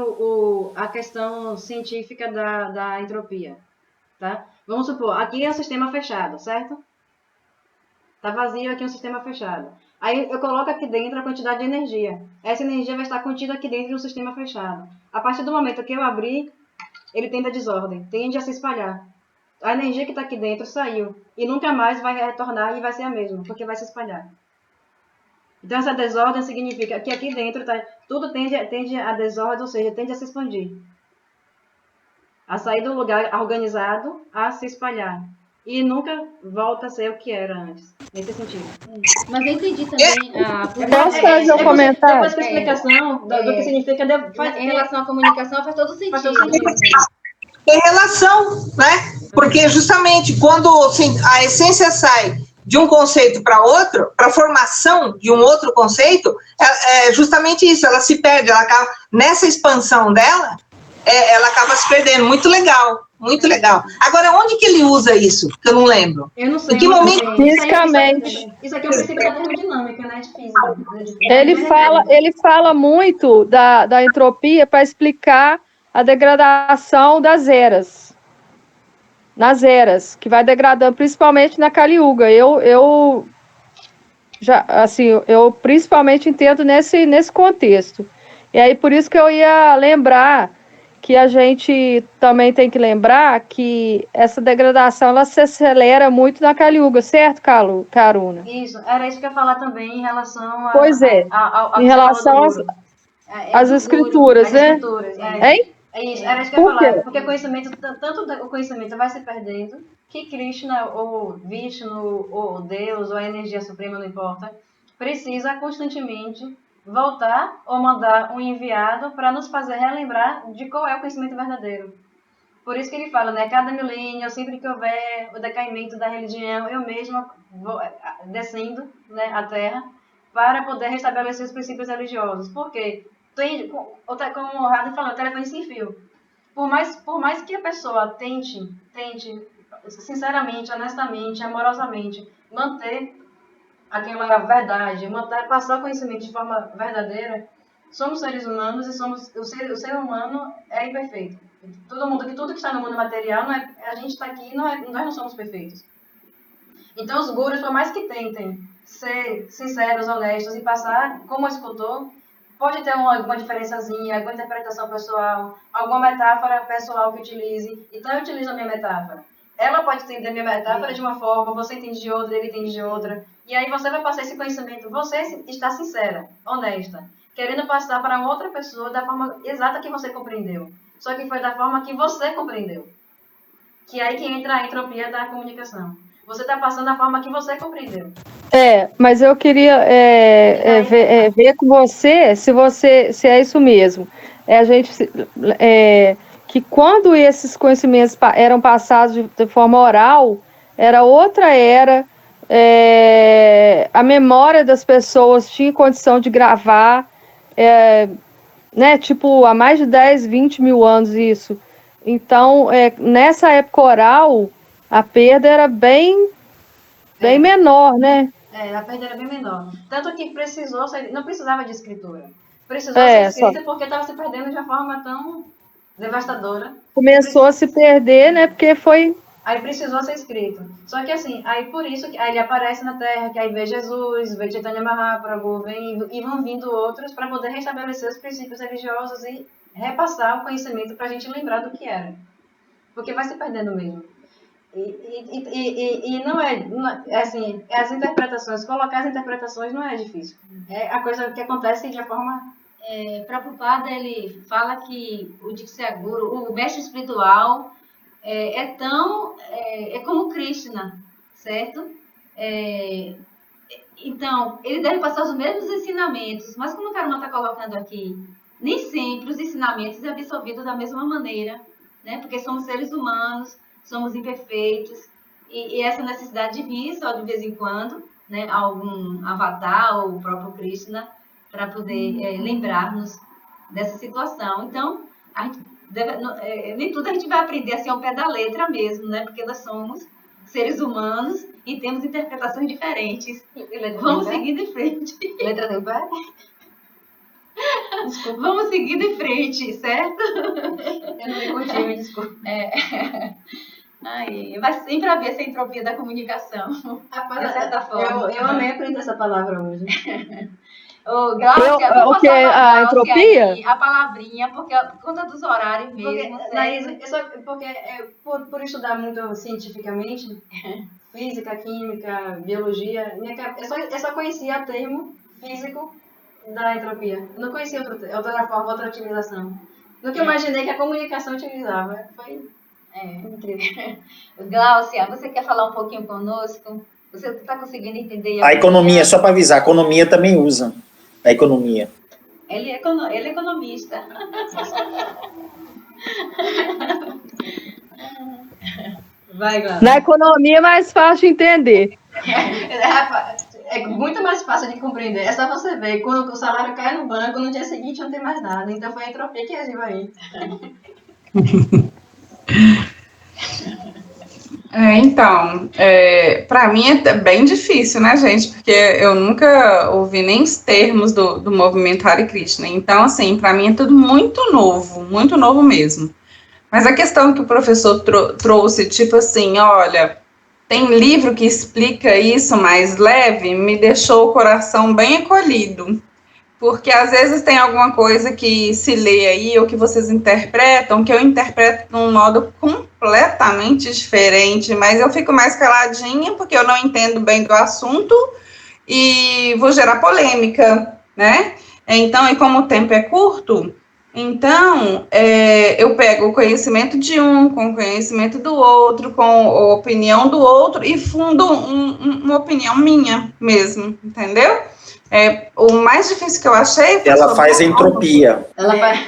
a questão científica da entropia. Tá? Vamos supor, aqui é um sistema fechado, certo? Está vazio aqui um sistema fechado. Aí eu coloco aqui dentro a quantidade de energia. Essa energia vai estar contida aqui dentro de um sistema fechado. A partir do momento que eu abrir, ele tende a desordem, tende a se espalhar. A energia que está aqui dentro saiu e nunca mais vai retornar e vai ser a mesma, porque vai se espalhar. Então essa desordem significa que aqui dentro tudo tende a desordem, ou seja, tende a se expandir. A sair do lugar organizado, a se espalhar. E nunca volta a ser o que era antes, nesse sentido. Mas eu entendi também Posso fazer um comentário? Depois da explicação do que significa, em relação à comunicação, faz todo sentido. Tem relação, né? Porque justamente quando a essência sai de um conceito para outro, para a formação de um outro conceito, é justamente isso, ela se perde, ela acaba, nessa expansão dela, ela acaba se perdendo. Muito legal Muito legal. Agora, onde que ele usa isso? Que eu não lembro. Eu não sei. Em que momento? Fisicamente. Isso aqui é o princípio da termodinâmica, né? De física. Ele fala muito da entropia para explicar a degradação das eras. Nas eras, que vai degradando, principalmente na Kali Yuga. Eu principalmente entendo nesse contexto. E aí, por isso que eu ia lembrar que a gente também tem que lembrar que essa degradação ela se acelera muito na Kali Yuga, certo, Karuna? Isso, era isso que eu ia falar também em relação Pois é, em relação às escrituras, né? Escrituras, Hein? É isso, era isso que eu ia falar, porque conhecimento, tanto o conhecimento vai se perdendo, que Krishna, ou Vishnu, ou Deus, ou a energia suprema, não importa, precisa constantemente voltar ou mandar um enviado para nos fazer relembrar de qual é o conhecimento verdadeiro. Por isso que ele fala, né? Cada milênio, sempre que houver o decaimento da religião, eu mesma vou descendo, né, a Terra para poder restabelecer os princípios religiosos. Por quê? Como o Rado falou, o telefone sem fio. Por mais que a pessoa tente, sinceramente, honestamente, amorosamente, manter aquela verdade, passar o conhecimento de forma verdadeira, somos seres humanos e o ser humano é imperfeito. Tudo que está no mundo material, a gente está aqui, nós não somos perfeitos. Então os gurus, por mais que tentem ser sinceros, honestos e passar como escutou, pode ter alguma diferençazinha, alguma interpretação pessoal, alguma metáfora pessoal que utilize. Então eu utilizo a minha metáfora. Ela pode entender a minha metáfora de uma forma, você entende de outra, ele entende de outra. E aí você vai passar esse conhecimento, você está sincera, honesta, querendo passar para outra pessoa da forma exata que você compreendeu. Só que foi da forma que você compreendeu. Que é aí que entra a entropia da comunicação. Você está passando da forma que você compreendeu. Mas eu queria ver com você se é isso mesmo. Que quando esses conhecimentos eram passados de forma oral, era outra era, a memória das pessoas tinha condição de gravar, né, tipo, há mais de 10, 20 mil anos isso. Então, nessa época oral, a perda era bem menor, né? A perda era bem menor. Tanto que não precisava de escritura. Precisou ser escrita porque estava se perdendo de uma forma tão devastadora. Começou a se perder, né? Porque foi... Aí precisou ser escrito. Só que assim, aí por isso que aí ele aparece na Terra, que aí vê Jesus, vê Chaitanya Mahaprabhu, e vão vindo outros para poder restabelecer os princípios religiosos e repassar o conhecimento para a gente lembrar do que era. Porque vai se perdendo mesmo. E não é assim, as interpretações, colocar as interpretações não é difícil. É a coisa que acontece de uma forma... Prabhupada, ele fala que o Diksha Guru, o mestre espiritual, é como Krishna, certo? Então, ele deve passar os mesmos ensinamentos, mas como o Karuna está colocando aqui, nem sempre os ensinamentos são absorvidos da mesma maneira, né? Porque somos seres humanos, somos imperfeitos, e essa necessidade de vir só de vez em quando, né, algum avatar ou o próprio Krishna, para poder lembrar-nos dessa situação. Então, a gente nem tudo a gente vai aprender assim ao pé da letra mesmo, né? Porque nós somos seres humanos e temos interpretações diferentes. Vamos seguindo em frente. Letra do pé? Desculpa. Vamos seguindo em frente, certo? Eu não me contigo, me desculpa. Vai sempre haver essa entropia da comunicação, de certa forma. Eu amei aprender essa palavra hoje. Glaucia, o que é a entropia? Aí, a palavrinha, porque por conta dos horários mesmo. Por estudar muito cientificamente, física, química, biologia, eu só conhecia o termo físico da entropia. Eu não conhecia outra forma, outra utilização. Nunca imaginei que a comunicação utilizava. Foi incrível. Glaucia, você quer falar um pouquinho conosco? Você está conseguindo entender? A economia, só para avisar, a economia também usa. A economia. Ele é economista. Vai, Glaucia. Na economia é mais fácil de entender. É muito mais fácil de compreender. É só você ver. Quando o salário cai no banco, no dia seguinte não tem mais nada. Então foi a entropia que agiu aí. Então, para mim é bem difícil, né, gente? Porque eu nunca ouvi nem os termos do movimento Hare Krishna. Então, assim, para mim é tudo muito novo mesmo. Mas a questão que o professor trouxe, tipo assim, olha, tem livro que explica isso mais leve, me deixou o coração bem acolhido. Porque às vezes tem alguma coisa que se lê aí, ou que vocês interpretam, que eu interpreto de um modo completamente diferente, mas eu fico mais caladinha, porque eu não entendo bem do assunto, e vou gerar polêmica, né? Então, e como o tempo é curto, então eu pego o conhecimento de um, com o conhecimento do outro, com a opinião do outro, e fundo uma opinião minha mesmo, entendeu? O mais difícil que eu achei foi ela faz entropia. Ela faz.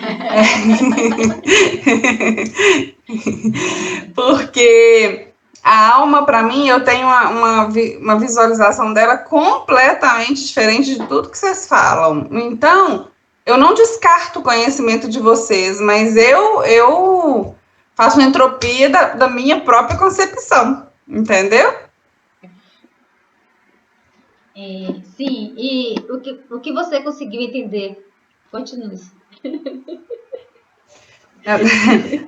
Porque a alma, para mim, eu tenho uma visualização dela completamente diferente de tudo que vocês falam. Então, eu não descarto o conhecimento de vocês, mas eu faço uma entropia da minha própria concepção, entendeu? Sim, e o que você conseguiu entender? Continue.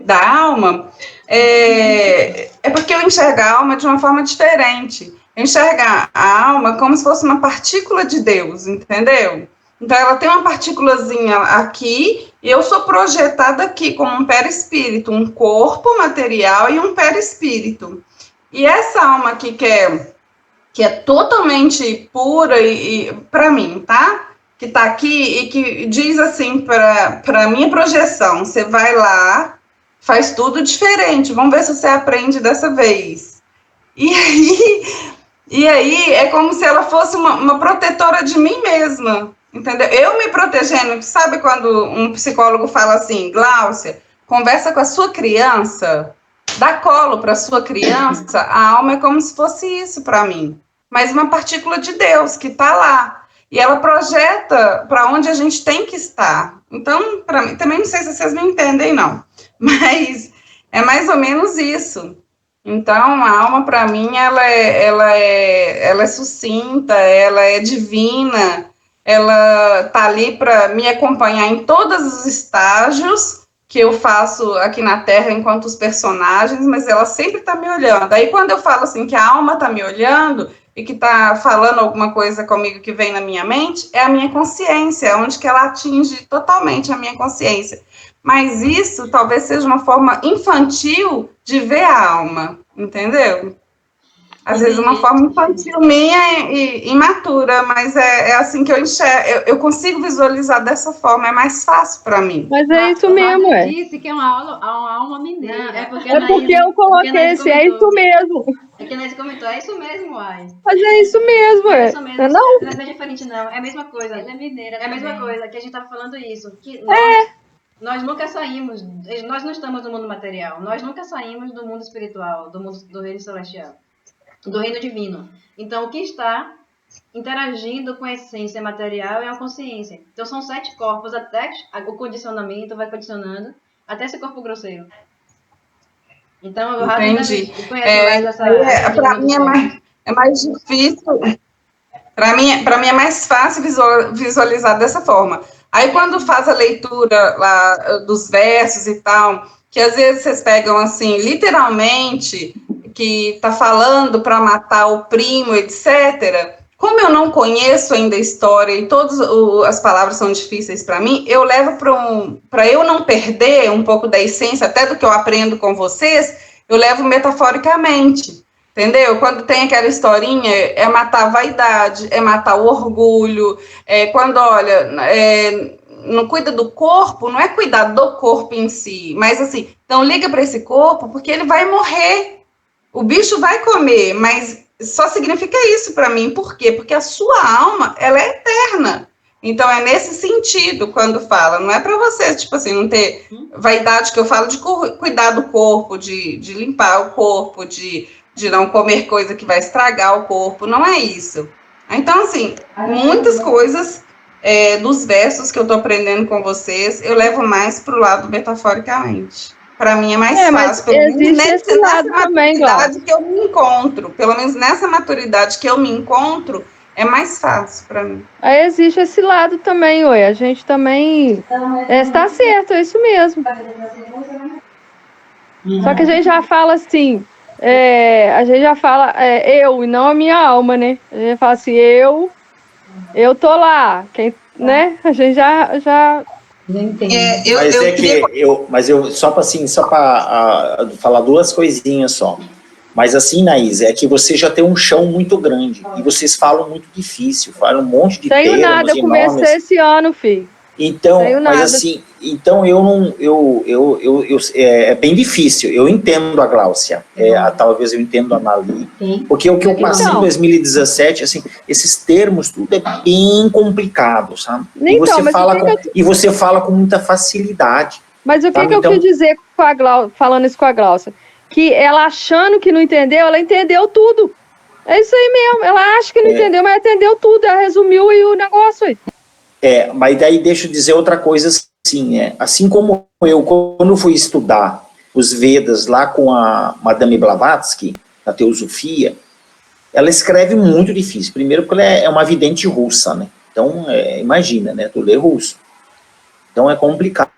Da alma, é porque eu enxergo a alma de uma forma diferente. Eu enxergo a alma como se fosse uma partícula de Deus, entendeu? Então, ela tem uma partículazinha aqui, e eu sou projetada aqui como um perispírito, um corpo material e um perispírito. E essa alma aqui que é totalmente pura e para mim, tá? Que está aqui e que diz assim para minha projeção, você vai lá, faz tudo diferente, vamos ver se você aprende dessa vez. E aí é como se ela fosse uma protetora de mim mesma, entendeu? Eu me protegendo, sabe quando um psicólogo fala assim, Gláucia, conversa com a sua criança, dá colo para a sua criança, a alma é como se fosse isso para mim, mas uma partícula de Deus que está lá. E ela projeta para onde a gente tem que estar. Então, para mim, também não sei se vocês me entendem, não. Mas é mais ou menos isso. Então, a alma, para mim, ela é sucinta, ela é divina, ela está ali para me acompanhar em todos os estágios que eu faço aqui na Terra enquanto os personagens, mas ela sempre está me olhando. Aí, quando eu falo assim que a alma está me olhando, e que está falando alguma coisa comigo que vem na minha mente, é a minha consciência, onde que ela atinge totalmente a minha consciência. Mas isso talvez seja uma forma infantil de ver a alma, entendeu? Às vezes uma forma infantil minha e imatura, mas é assim que eu enxergo, eu consigo visualizar dessa forma, é mais fácil para mim. Mas é isso mesmo, é. Disse que é uma alma mineira. Não, porque eu coloquei esse, é isso mesmo. É que a Nese comentou, é isso mesmo, Uai. Mas é isso mesmo, é. Isso mesmo. Não? Não é diferente, não. É a mesma coisa. Ela é mineira. É a mesma coisa que a gente estava falando isso. Que nós nunca saímos, nós não estamos no mundo material, nós nunca saímos do mundo espiritual, do reino celestial, do reino divino. Então, o que está interagindo com a essência material é a consciência. Então, são 7 corpos, até o condicionamento vai condicionando, até esse corpo grosseiro. Então, eu entendi. Para mim é mais difícil. Para mim é mais fácil visualizar dessa forma. Aí, quando faz a leitura lá dos versos e tal, que às vezes vocês pegam assim, literalmente, que está falando para matar o primo, etc. Como eu não conheço ainda a história e todas as palavras são difíceis para mim, eu levo para eu não perder um pouco da essência, até do que eu aprendo com vocês, eu levo metaforicamente, entendeu? Quando tem aquela historinha, é matar a vaidade, é matar o orgulho, quando, olha, não cuida do corpo, não é cuidar do corpo em si, mas assim, então liga para esse corpo, porque ele vai morrer, o bicho vai comer, mas só significa isso para mim. Por quê? Porque a sua alma, ela é eterna. Então, é nesse sentido quando fala. Não é para você, tipo assim, não ter vaidade, que eu falo de cuidar do corpo, de limpar o corpo, de não comer coisa que vai estragar o corpo. Não é isso. Então, assim, muitas coisas dos versos que eu estou aprendendo com vocês, eu levo mais para o lado metaforicamente. Para mim é mais fácil, pelo menos nessa maturidade que eu me encontro. Pelo menos nessa maturidade que eu me encontro, é mais fácil para mim. Aí existe esse lado também, ué. A gente também... Está certo, é isso mesmo. Só que a gente já fala assim... a gente já fala eu e não a minha alma, né? A gente fala assim, eu tô lá. Né? A gente já mas eu só para falar duas coisinhas só. Mas assim, Naís, é que você já tem um chão muito grande e vocês falam muito difícil, falam um monte de termos. Tenho nada, eu comecei esse ano, filho. Então, mas assim, então eu não, é bem difícil. Eu entendo a Gláucia, talvez eu entendo a Nali, porque o que eu passei em 2017, assim, esses termos tudo é bem complicado, sabe? E você fala com muita facilidade. Mas o que eu quis dizer com a Gláucia, falando isso com a Gláucia? Que ela achando que não entendeu, ela entendeu tudo. É isso aí mesmo. Ela acha que não entendeu, mas entendeu tudo. Ela resumiu aí o negócio aí. Mas daí deixa eu dizer outra coisa assim, assim como eu, quando fui estudar os Vedas lá com a Madame Blavatsky, na Teosofia, ela escreve muito difícil. Primeiro porque ela é uma vidente russa, né? Então, imagina, né? Tu lê russo. Então é complicado.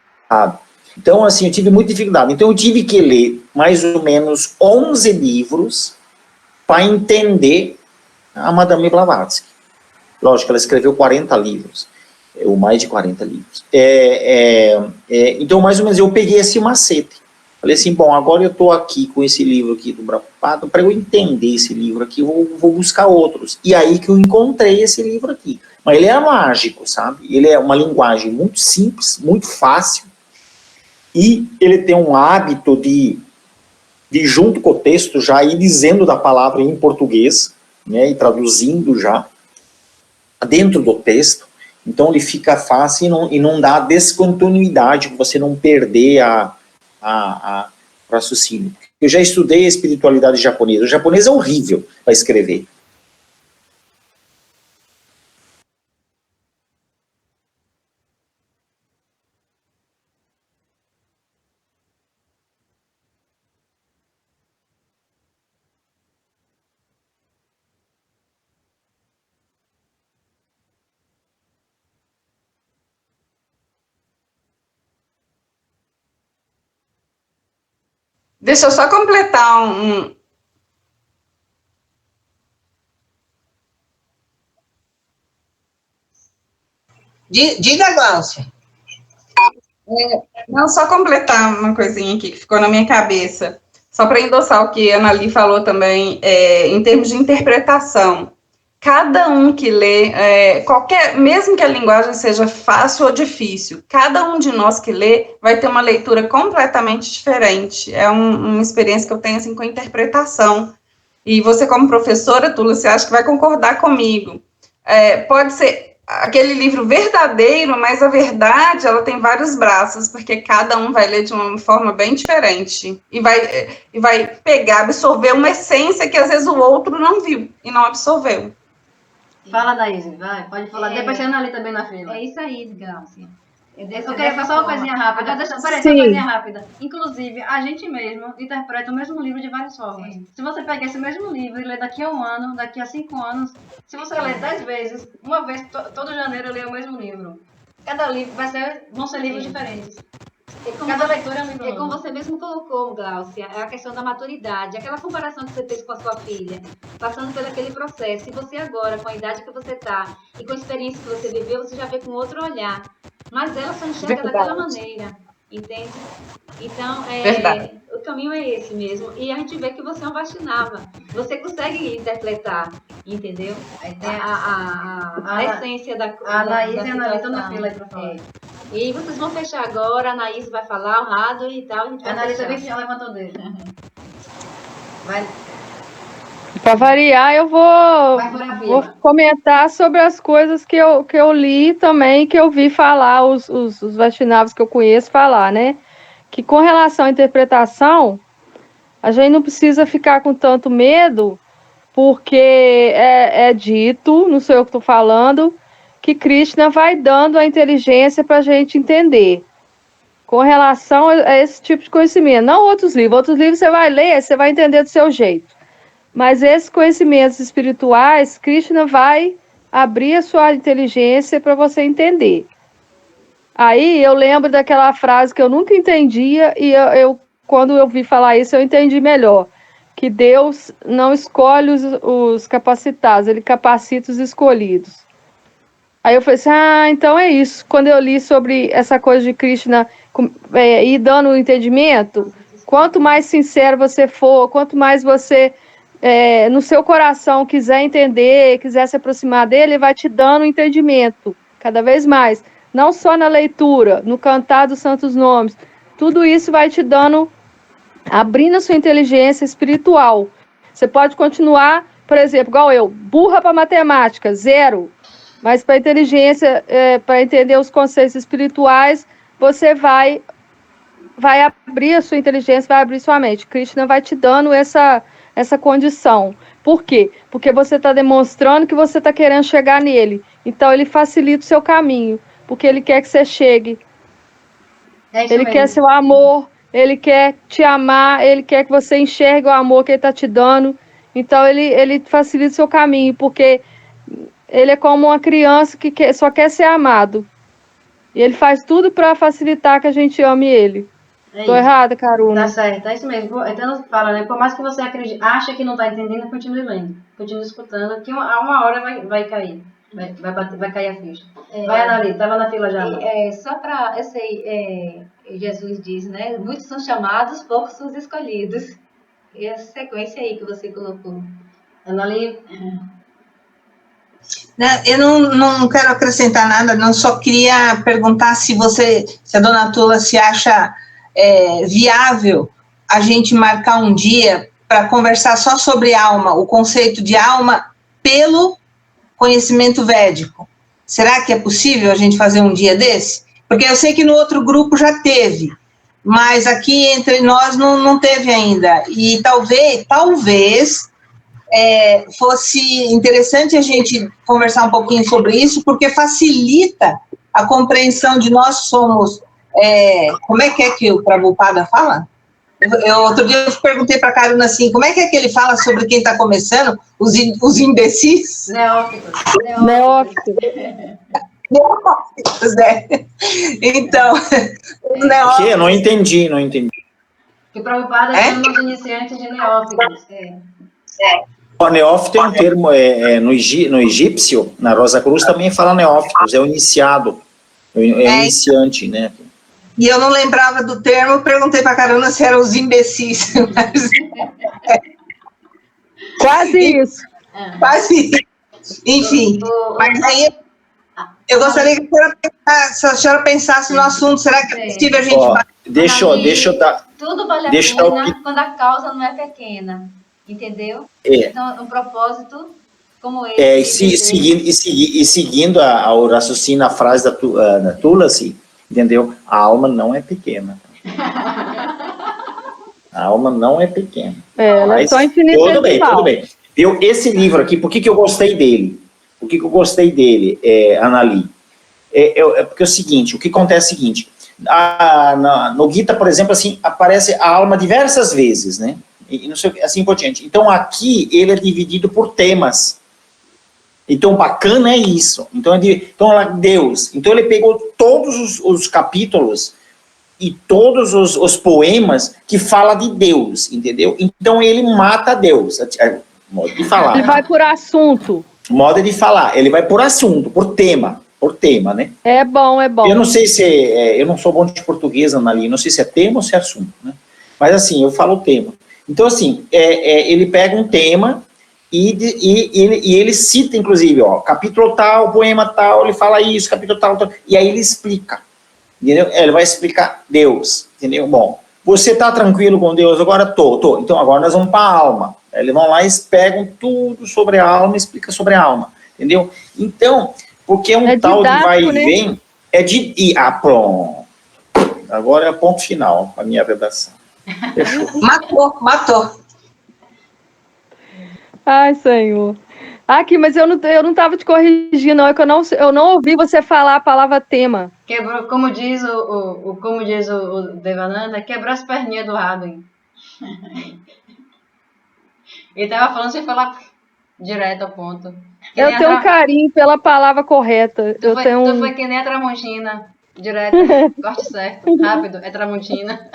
Então, assim, eu tive muita dificuldade. Então, eu tive que ler mais ou menos 11 livros para entender a Madame Blavatsky. Lógico, ela escreveu 40 livros, ou mais de 40 livros. Então, mais ou menos, eu peguei esse macete. Falei assim, bom, agora eu estou aqui com esse livro aqui do Prabhupada, para eu entender esse livro aqui, eu vou buscar outros. E aí que eu encontrei esse livro aqui. Mas ele é mágico, sabe? Ele é uma linguagem muito simples, muito fácil, e ele tem um hábito de junto com o texto, já ir dizendo da palavra em português, né, e traduzindo já dentro do texto. Então ele fica fácil e não dá descontinuidade, para você não perder o raciocínio. Eu já estudei a espiritualidade japonesa. O japonês é horrível para escrever. Deixa eu só completar Diga, Gláucia. Não, só completar uma coisinha aqui que ficou na minha cabeça, só para endossar o que a Anali falou também, em termos de interpretação. Cada um que lê, mesmo que a linguagem seja fácil ou difícil, cada um de nós que lê vai ter uma leitura completamente diferente. É uma experiência que eu tenho assim, com a interpretação. E você, como professora, Tula, você acha que vai concordar comigo. Pode ser aquele livro verdadeiro, mas a verdade, ela tem vários braços, porque cada um vai ler de uma forma bem diferente. E vai pegar, absorver uma essência que às vezes o outro não viu e não absorveu. Fala, Naís, vai, pode falar. Depois a Anali também na fila. É isso aí, Gláucia. Eu queria falar só uma coisinha rápida. Peraí, só uma coisinha rápida. Inclusive, a gente mesmo interpreta o mesmo livro de várias formas. Sim. Se você pegar esse mesmo livro e ler daqui a 1 ano, daqui a 5 anos, se você ler 10 vezes, uma vez, todo janeiro eu leio o mesmo livro. Cada livro vão ser livros diferentes. Cada leitura é um livro. Como você mesmo colocou, Gláucia, é a questão da maturidade, aquela comparação que você fez com a sua filha, passando por aquele processo. E você agora, com a idade que você está e com a experiência que você viveu, você já vê com outro olhar. Mas ela só enxerga daquela maneira, entende? Então, o caminho é esse mesmo. E a gente vê que você é um Vaishnava. Você consegue interpretar, entendeu? A essência da A Anaís e a Anali estão na fila aí para falar. E vocês vão fechar agora, a Anaís vai falar o Rado e tal. A Anali também já levantou o dedo. Vai. Para variar, eu vou comentar sobre as coisas que eu li também, que eu vi falar, os Vaishnavas que eu conheço falar, né? Que com relação à interpretação, a gente não precisa ficar com tanto medo, porque é dito, não sei eu que estou falando, que Krishna vai dando a inteligência para a gente entender. com relação a esse tipo de conhecimento. Não outros livros. Outros livros você vai ler, você vai entender do seu jeito. Mas esses conhecimentos espirituais, Krishna vai abrir a sua inteligência para você entender. Aí eu lembro daquela frase que eu nunca entendia e quando eu vi falar isso, eu entendi melhor. Que Deus não escolhe os capacitados, Ele capacita os escolhidos. Aí eu falei assim, então é isso. Quando eu li sobre essa coisa de Krishna ir dando o entendimento, quanto mais sincero você for, quanto mais você, no seu coração, quiser entender, quiser se aproximar dele, ele vai te dando o entendimento, cada vez mais. Não só na leitura, no cantar dos santos nomes. Tudo isso vai te dando, abrindo a sua inteligência espiritual. Você pode continuar, por exemplo, igual eu, burra para matemática, 0. Mas para inteligência, para entender os conceitos espirituais, você vai abrir a sua inteligência, vai abrir sua mente. Krishna vai te dando essa condição. Por quê? Porque você está demonstrando que você está querendo chegar nele. Então, ele facilita o seu caminho, porque ele quer que você chegue. Ele quer seu amor, ele quer te amar, ele quer que você enxergue o amor que ele está te dando. Então, ele facilita o seu caminho, porque ele é como uma criança que só quer ser amado. E ele faz tudo para facilitar que a gente ame ele. Estou errada, Karuna? Tá certo, é isso mesmo. Então, fala, né? Por mais que você acha que não está entendendo, continue lendo. Continue escutando, que uma hora vai cair. Vai cair a ficha. Vai, Anali, estava na fila já. Só para, eu sei, Jesus diz, né? Muitos são chamados, poucos são escolhidos. E essa sequência aí que você colocou. Anali... Eu não quero acrescentar nada, não, só queria perguntar se a dona Tula se acha viável a gente marcar um dia para conversar só sobre alma, o conceito de alma pelo conhecimento védico. Será que é possível a gente fazer um dia desse? Porque eu sei que no outro grupo já teve, mas aqui entre nós não teve ainda. E talvez fosse interessante a gente conversar um pouquinho sobre isso, porque facilita a compreensão de nós somos... como é que o Prabhupada fala? Outro dia eu perguntei para a Karuna assim, como é que ele fala sobre quem está começando? Os imbecis? Neófitos. Neófitos, Então, os neófitos... Eu não entendi. Que Prabhupada chama os iniciantes de neófitos. O neófito é um termo, no egípcio, na Rosa Cruz também fala neófitos, é o iniciado, o iniciante, né? E eu não lembrava do termo, perguntei para a Karuna se eram os imbecis. Quase isso. Quase isso. Enfim, mas aí eu gostaria que a senhora pensasse no assunto, será que é possível a gente... Deixa eu dar... Tudo vale a pena quando a causa não é pequena, entendeu? Então, um propósito como esse... Seguindo o raciocínio, a frase da Tulasi, entendeu? A alma não é pequena. A alma não é pequena. Ela é só infinitesimal. Tudo bem. Esse livro aqui, por que eu gostei dele? Anali? Porque é o seguinte, o que acontece é o seguinte, no Gita, por exemplo, assim, aparece a alma diversas vezes, né? E não sei, assim por diante. Então, aqui, ele é dividido por temas. Então, bacana é isso. Então, Deus. Então, ele pegou todos os capítulos e todos os poemas que falam de Deus, entendeu? Então, ele mata Deus. Modo de falar. Ele vai por assunto. Modo de falar. Ele vai por assunto, por tema, né? É bom. Eu não sei se eu não sou bom de português, Anali, não sei se é tema ou se é assunto, né? Mas, assim, eu falo tema. Então, assim, ele pega um tema... E ele cita, inclusive, capítulo tal, poema tal, ele fala isso, capítulo tal, e aí ele explica, entendeu? Ele vai explicar Deus, entendeu? Bom, você está tranquilo com Deus? Agora tô. Então agora nós vamos para a alma. Eles vão lá e pegam tudo sobre a alma, explica sobre a alma, entendeu? Então, porque tal de vai e vem, pronto. Agora é o ponto final, a minha redação. Fechou. Matou. Ai, Senhor. Aqui, mas eu não tava te corrigindo, não. É que eu não ouvi você falar a palavra tema. Quebrou, como diz o Devananda, quebrou as perninhas do Radwin. Ele tava falando sem falar direto ao ponto. Eu tenho um carinho pela palavra correta. Tu foi que nem a Tramontina. Direto, corte certo, rápido, é Tramontina.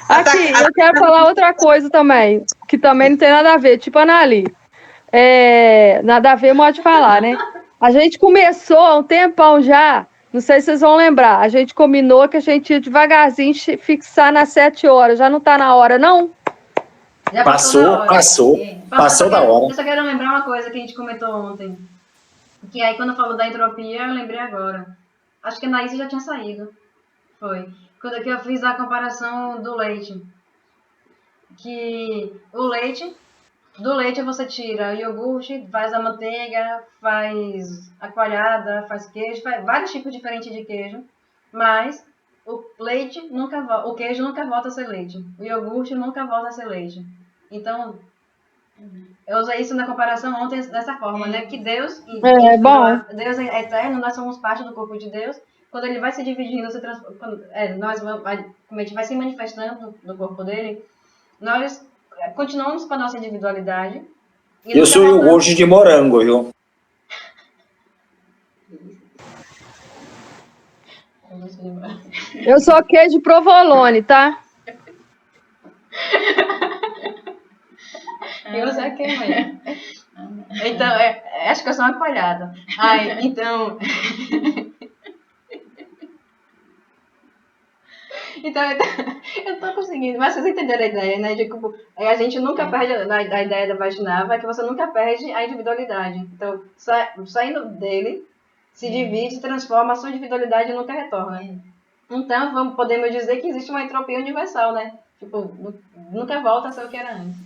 Aqui, eu quero falar outra coisa também, que também não tem nada a ver, tipo a Anali. Nada a ver, modo de falar, né? A gente começou há um tempão já, não sei se vocês vão lembrar, a gente combinou que a gente ia devagarzinho fixar nas 7 horas, já não tá na hora, não? Já passou da hora. Eu só quero lembrar uma coisa que a gente comentou ontem. Que aí, quando falou da entropia, eu lembrei agora. Acho que a Anaísa já tinha saído. Foi. Quando eu fiz a comparação do leite. Que o leite... Do leite você tira o iogurte, faz a manteiga, faz a coalhada, faz queijo, faz vários tipos diferentes de queijo. Mas o queijo nunca volta a ser leite. O iogurte nunca volta a ser leite. Então... Eu usei isso na comparação ontem dessa forma, né? Que Deus é eterno, nós somos parte do corpo de Deus. Quando ele vai se dividindo, como a gente vai se manifestando no corpo dele, nós continuamos com a nossa individualidade. Eu sou iogurte de morango, viu? Eu sou queijo provolone, tá? E você é quem, mulher? Então, acho que eu sou uma coalhada. Então, eu tô conseguindo. Mas vocês entenderam a ideia, né? A gente nunca perde a ideia da Vaishnava, é que você nunca perde a individualidade. Então, saindo dele, se divide, se transforma, a sua individualidade nunca retorna. Então, podemos dizer que existe uma entropia universal, né? Tipo, nunca volta a ser o que era antes.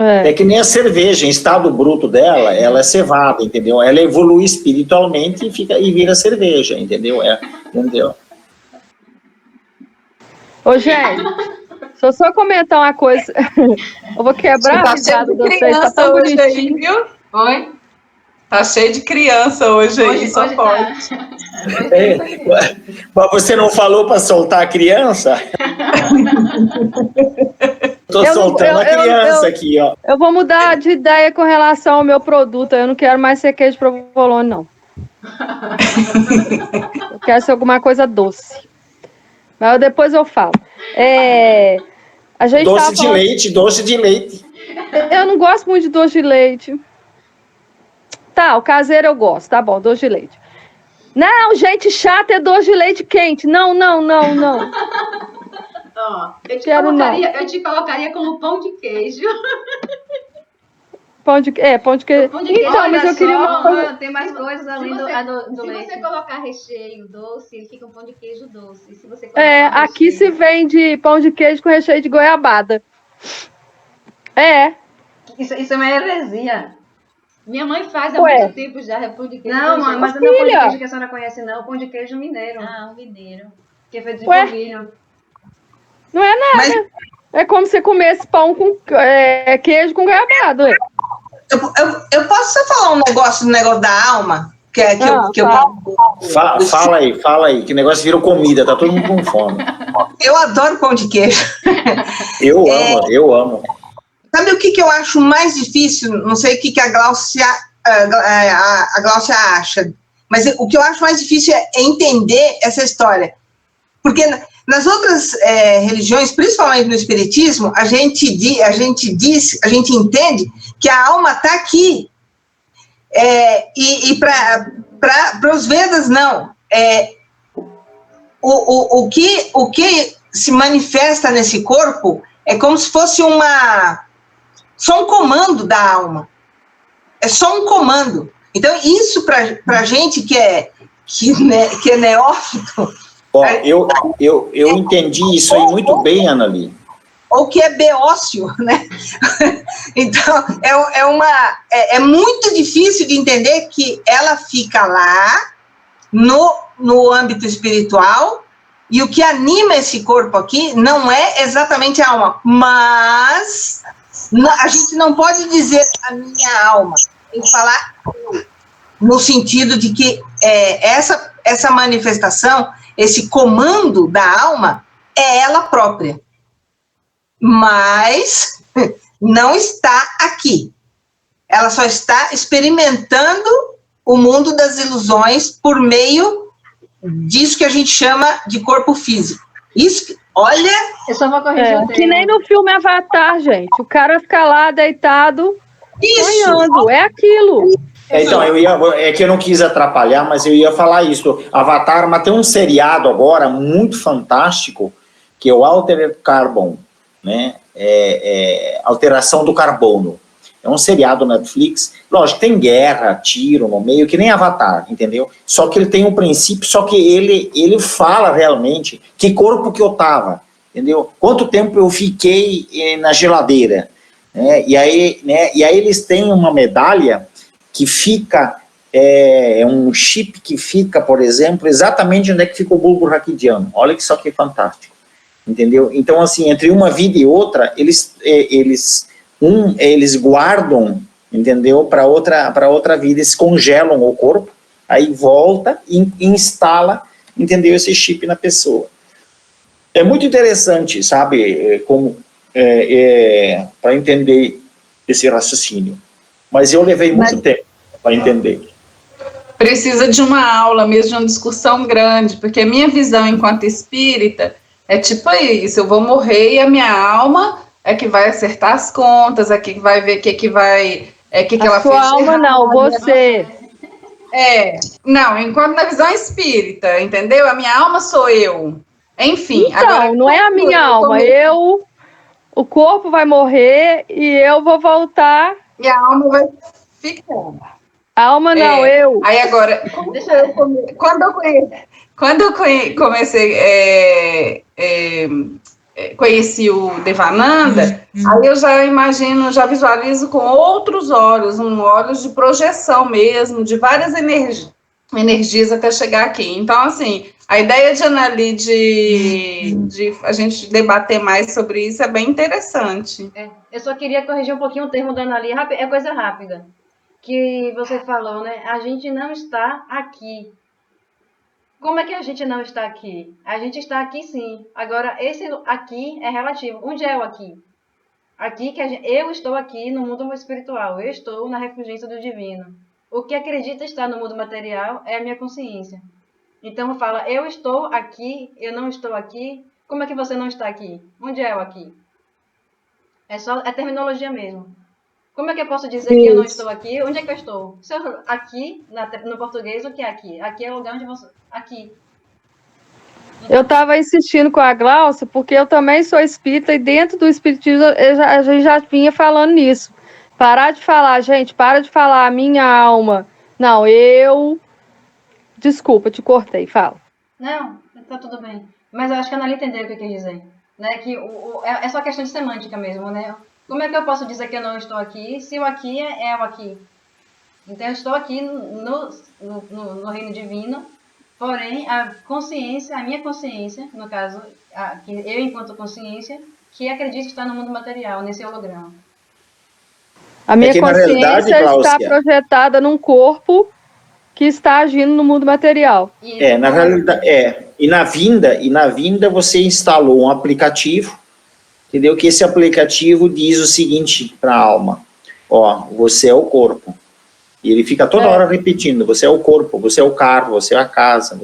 É que nem a cerveja, em estado bruto dela, ela é cevada, entendeu? Ela evolui espiritualmente e vira cerveja, entendeu? Entendeu? Ô, gente, deixa eu só comentar uma coisa. Eu vou quebrar a risada de vocês, tá tão bonitinho. Viu? Oi? Tá cheio de criança hoje aí, só pode. Mas você não falou para soltar a criança? Tô soltando a criança aqui, ó. Eu vou mudar de ideia com relação ao meu produto. Eu não quero mais ser queijo provolone, não. Eu quero ser alguma coisa doce. Mas depois eu falo. A gente doce de leite. Eu não gosto muito de doce de leite. Tá, o caseiro eu gosto. Tá bom, doce de leite. Não, gente chata é doce de leite quente. Não. Ó, eu te colocaria como pão de queijo. Pão de queijo. Então, mas eu queria... Tem mais coisas além do leite. Se você colocar recheio doce, ele fica um pão de queijo doce. Se você aqui se vende pão de queijo com recheio de goiabada. Isso é uma heresia. Minha mãe faz há muito tempo já pão de queijo. Não, mãe, mas não é o pão de queijo que a senhora conhece, não. O pão de queijo mineiro. Ah, um mineiro. Que é feito de polvilho. Não é nada. Mas... É como se comesse pão com queijo com goiabada. Eu posso só falar um negócio da alma? Fala aí, que negócio virou comida, tá todo mundo com fome. Eu adoro pão de queijo. Eu amo. Sabe o que eu acho mais difícil? Não sei o que a Gláucia acha, mas o que eu acho mais difícil é entender essa história. Porque nas outras religiões, principalmente no Espiritismo, a gente entende que a alma está aqui. E para os Vedas, não. O que se manifesta nesse corpo é como se fosse só um comando da alma. É só um comando. Então, isso para a gente que é neófito... Bom, eu entendi isso aí muito bem, Anali. Ou que é beócio, né? Então, é muito difícil de entender que ela fica lá, no âmbito espiritual, e o que anima esse corpo aqui não é exatamente a alma, mas A gente não pode dizer a minha alma, tem que falar no sentido de que essa manifestação, esse comando da alma, é ela própria. Mas não está aqui. Ela só está experimentando o mundo das ilusões por meio disso que a gente chama de corpo físico. Isso, olha... Eu só vou corrigir que nem no filme Avatar, gente. O cara fica lá deitado, sonhando. É aquilo. Então, é que eu não quis atrapalhar, mas eu ia falar isso. Avatar, mas tem um seriado agora muito fantástico, que é o Altered Carbon, né? Alteração do Carbono. É um seriado Netflix. Lógico, tem guerra, tiro no meio, que nem Avatar, entendeu? Só que ele tem um princípio, só que ele fala realmente que corpo que eu tava, entendeu? Quanto tempo eu fiquei na geladeira, né? E aí eles têm uma medalha que fica, um chip que fica, por exemplo, exatamente onde é que fica o bulbo raquidiano. Olha que só que fantástico, entendeu? Então, assim, entre uma vida e outra, eles guardam, entendeu, para outra vida, eles congelam o corpo, aí volta e instala, entendeu, esse chip na pessoa. É muito interessante, sabe, para entender esse raciocínio. Mas eu levei muito tempo para entender. Precisa de uma aula mesmo, de uma discussão grande, porque a minha visão enquanto espírita é tipo isso, eu vou morrer e a minha alma é que vai acertar as contas, é que vai ver o que ela fez. A sua alma não, você. Não, enquanto na visão espírita, entendeu? A minha alma sou eu. Enfim. Então, agora, não é a minha alma, o corpo vai morrer e eu vou voltar. E a alma vai ficar. A alma não, eu. Aí agora, quando eu comecei, conheci o Devananda, aí eu já imagino, já visualizo com outros olhos, olhos de projeção mesmo, de várias energias até chegar aqui. Então, assim, a ideia de Anali de a gente debater mais sobre isso é bem interessante. Eu só queria corrigir um pouquinho o termo da Anali, é coisa rápida, que você falou, né? A gente não está aqui. Como é que a gente não está aqui? A gente está aqui sim. Agora, esse aqui é relativo. Onde é o aqui? Aqui eu estou aqui no mundo espiritual. Eu estou na refulgência do divino. O que acredita estar no mundo material é a minha consciência. Então, fala, eu estou aqui, eu não estou aqui. Como é que você não está aqui? Onde é o aqui? É terminologia mesmo. Como é que eu posso dizer que eu não estou aqui? Onde é que eu estou? Se eu aqui, no português, o que é aqui? Aqui é o lugar onde você... Aqui. Eu estava insistindo com a Glaucia, porque eu também sou espírita, e dentro do espiritismo a gente já vinha falando nisso. Parar de falar, gente, para de falar a minha alma. Não, eu... Desculpa, te cortei, fala. Não, tá tudo bem. Mas eu acho que a Anali entendeu o que eu quis dizer. Né? Que é só questão de semântica mesmo, né? Como é que eu posso dizer que eu não estou aqui, se o aqui é o aqui? Então, eu estou aqui no reino divino, porém, a minha consciência, no caso, eu enquanto consciência, que acredito estar no mundo material, nesse holograma. A minha consciência está projetada num corpo que está agindo no mundo material. Na realidade, E na vinda você instalou um aplicativo, entendeu? Que esse aplicativo diz o seguinte para a alma: ó, você é o corpo. E ele fica toda hora repetindo: você é o corpo, você é o carro, você é a casa.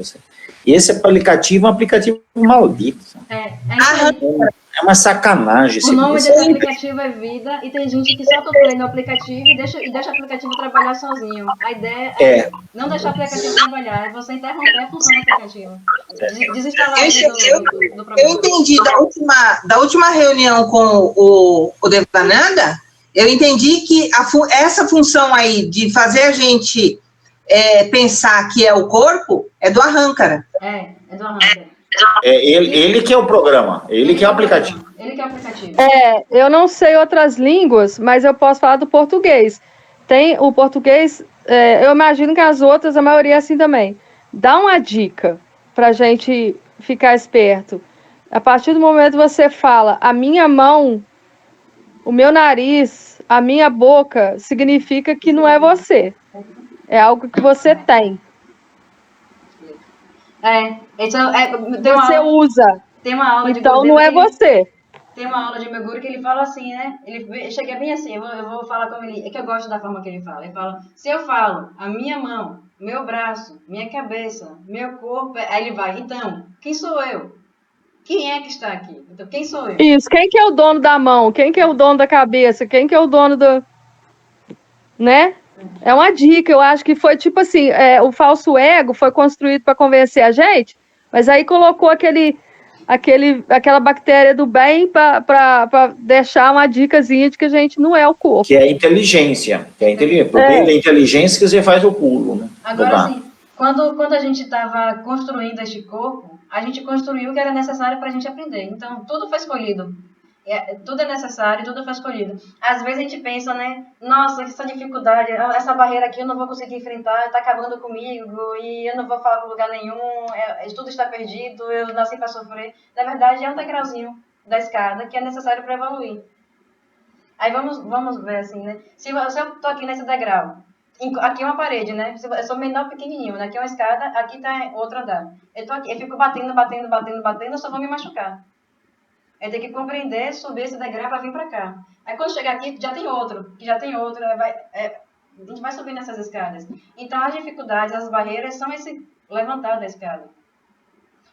E esse aplicativo é um aplicativo maldito. É uma sacanagem. O nome desse aplicativo é vida, e tem gente que só play no aplicativo e deixa o aplicativo trabalhar sozinho. A ideia é não deixar o aplicativo trabalhar, é você interromper a função do aplicativo. Desinstalar do programa. Eu entendi da última reunião com o Devananda, eu entendi que essa função aí de fazer a gente pensar que é o corpo é do Arrancara. É do Arrancara. Ele que é o programa, ele que é o aplicativo. Ele que é o aplicativo. Eu não sei outras línguas, mas eu posso falar do português. Tem o português, eu imagino que as outras, a maioria é assim também. Dá uma dica pra gente ficar esperto. A partir do momento que você fala, a minha mão o meu nariz, a minha boca, significa que não é você. É algo que você tem. Você usa. Tem uma aula de então não é você. Tem uma aula de meu guru que ele fala assim, né? Ele chega bem assim, eu vou falar como ele... É que eu gosto da forma que ele fala. Ele fala, se eu falo a minha mão, meu braço, minha cabeça, meu corpo... Aí ele vai, então, quem sou eu? Quem é que está aqui? Então, quem sou eu? Isso, quem que é o dono da mão? Quem que é o dono da cabeça? Quem que é o dono do... Né? É uma dica, eu acho que foi tipo assim, o falso ego foi construído para convencer a gente, mas aí colocou aquela bactéria do bem para deixar uma dicasinha de que a gente não é o corpo. Que é a inteligência. Por meio da inteligência que você faz o pulo, né? Agora sim, quando a gente estava construindo este corpo, a gente construiu o que era necessário para a gente aprender. Então, tudo foi escolhido. Tudo é necessário, tudo foi escolhido. Às vezes a gente pensa, né? Nossa, essa dificuldade, essa barreira aqui eu não vou conseguir enfrentar, está acabando comigo e eu não vou falar para lugar nenhum, tudo está perdido, eu nasci para sofrer. Na verdade, é um degrauzinho da escada que é necessário para evoluir. Aí vamos ver assim, né? Se eu estou aqui nesse degrau, aqui é uma parede, né? Eu sou menor, pequenininho, né? Aqui é uma escada, aqui está outro andar. Eu tô aqui, eu fico batendo, eu só vou me machucar. Eu tenho que compreender, subir esse degrau para vir para cá. Aí quando chegar aqui, já tem outro, a gente vai subir nessas escadas. Então as dificuldades, as barreiras são esse levantar da escada.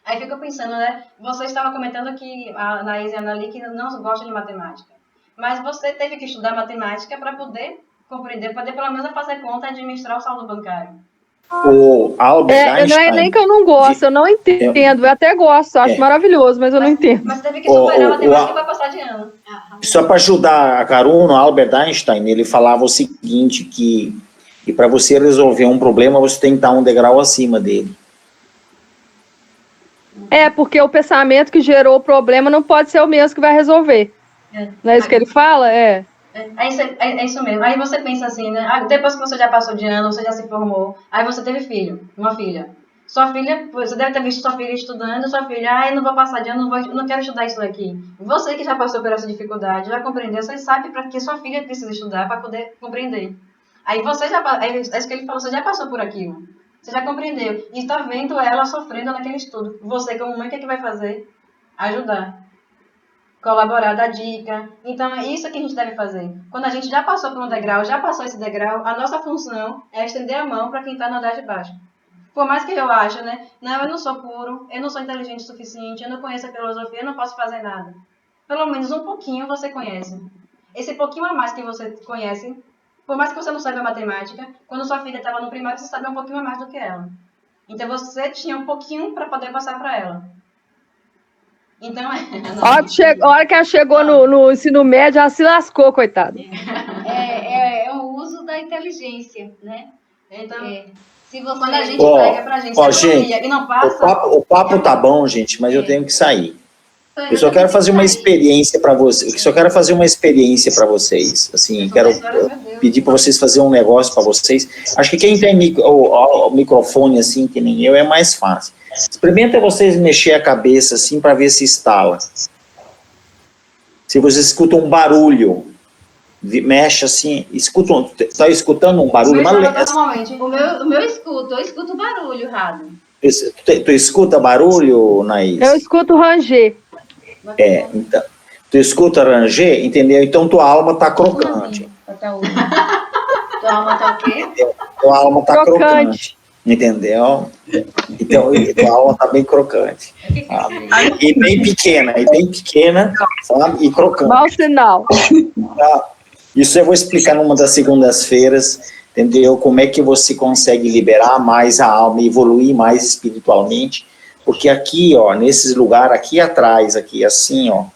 Aí fico pensando, né? Você estava comentando que a Anaís e a Anali que não gostam de matemática. Mas você teve que estudar matemática para poder compreender, poder pelo menos fazer conta e administrar o saldo bancário. O Albert Einstein... Não é nem que eu não gosto, eu não entendo. Eu até gosto, acho maravilhoso, mas eu não entendo. Mas teve que superar a matemática para passar de ano. Só para ajudar a Karuna, o Albert Einstein, ele falava o seguinte, que para você resolver um problema, você tem que estar um degrau acima dele. Porque o pensamento que gerou o problema não pode ser o mesmo que vai resolver. Não é isso que ele fala? É isso mesmo. Aí você pensa assim, né? Depois que você já passou de ano, você já se formou, aí você teve filho, uma filha. Sua filha, você deve ter visto sua filha estudando, sua filha, eu não vou passar de ano, não quero estudar isso daqui. Você que já passou por essa dificuldade, já compreendeu, você sabe para que sua filha precisa estudar para poder compreender. Aí você é isso que ele falou, você já passou por aquilo. Você já compreendeu. E está vendo ela sofrendo naquele estudo. Você, como mãe, o que é que vai fazer? Ajudar. Colaborar, dar dica. Então, é isso que a gente deve fazer. Quando a gente já passou por um degrau, já passou esse degrau, a nossa função é estender a mão para quem está no andar de baixo. Por mais que eu ache, né? Não, eu não sou puro, eu não sou inteligente o suficiente, eu não conheço a filosofia, eu não posso fazer nada. Pelo menos um pouquinho você conhece. Esse pouquinho a mais que você conhece, por mais que você não saiba matemática, quando sua filha estava no primário, você sabia um pouquinho a mais do que ela. Então, você tinha um pouquinho para poder passar para ela. Então, a hora que ela chegou no ensino médio, ela se lascou, coitada. É o uso da inteligência, né? Então, se você... quando a gente pega pra gente, gente, e não passa... O papo tá bom, gente, mas eu tenho que sair. Eu só quero fazer uma experiência para vocês. Assim, quero pedir para vocês fazerem um negócio para vocês. Acho que quem tem o microfone assim, que nem eu, é mais fácil. Experimenta vocês mexer a cabeça assim para ver se instala. Se vocês escutam um barulho, mexe assim, está escutando um barulho? O meu eu escuto barulho, Rado. Tu escuta barulho, Naís? Eu escuto ranger. Então, tu escuta ranger, entendeu? Então tua alma está crocante. Tua alma tá o quê? Tua alma está crocante. Entendeu? Então, tua alma está bem crocante. E bem pequena, sabe? E crocante. Mau sinal. Isso eu vou explicar numa das segundas-feiras, entendeu? Como é que você consegue liberar mais a alma e evoluir mais espiritualmente. Porque aqui, ó, nesses lugares, aqui atrás, aqui assim, ó,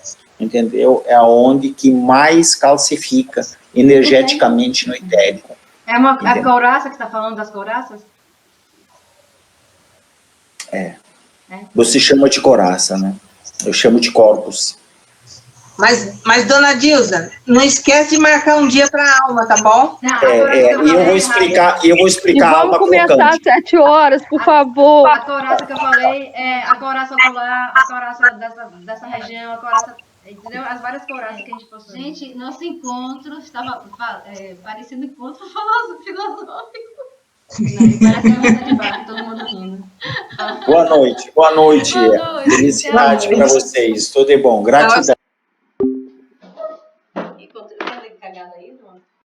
entendeu? É onde que mais calcifica energeticamente no etérico. É a couraça que está falando das couraças? Você chama de coraça, né? Eu chamo de corpus. Mas dona Dilza, não esquece de marcar um dia para a alma, tá bom? E eu vou explicar a alma crocante. Vamos começar às 7 horas, por favor. A couraça que eu falei é a couraça ocular, a couraça dessa região, a couraça Entendeu? As várias coragem que a gente possui. Gente, nosso encontro estava parecendo encontro filosófico. Parece uma mesa de bar, todo mundo rindo. Boa noite. Boa noite. Felicidade para vocês. Tudo de bom. Gratidão.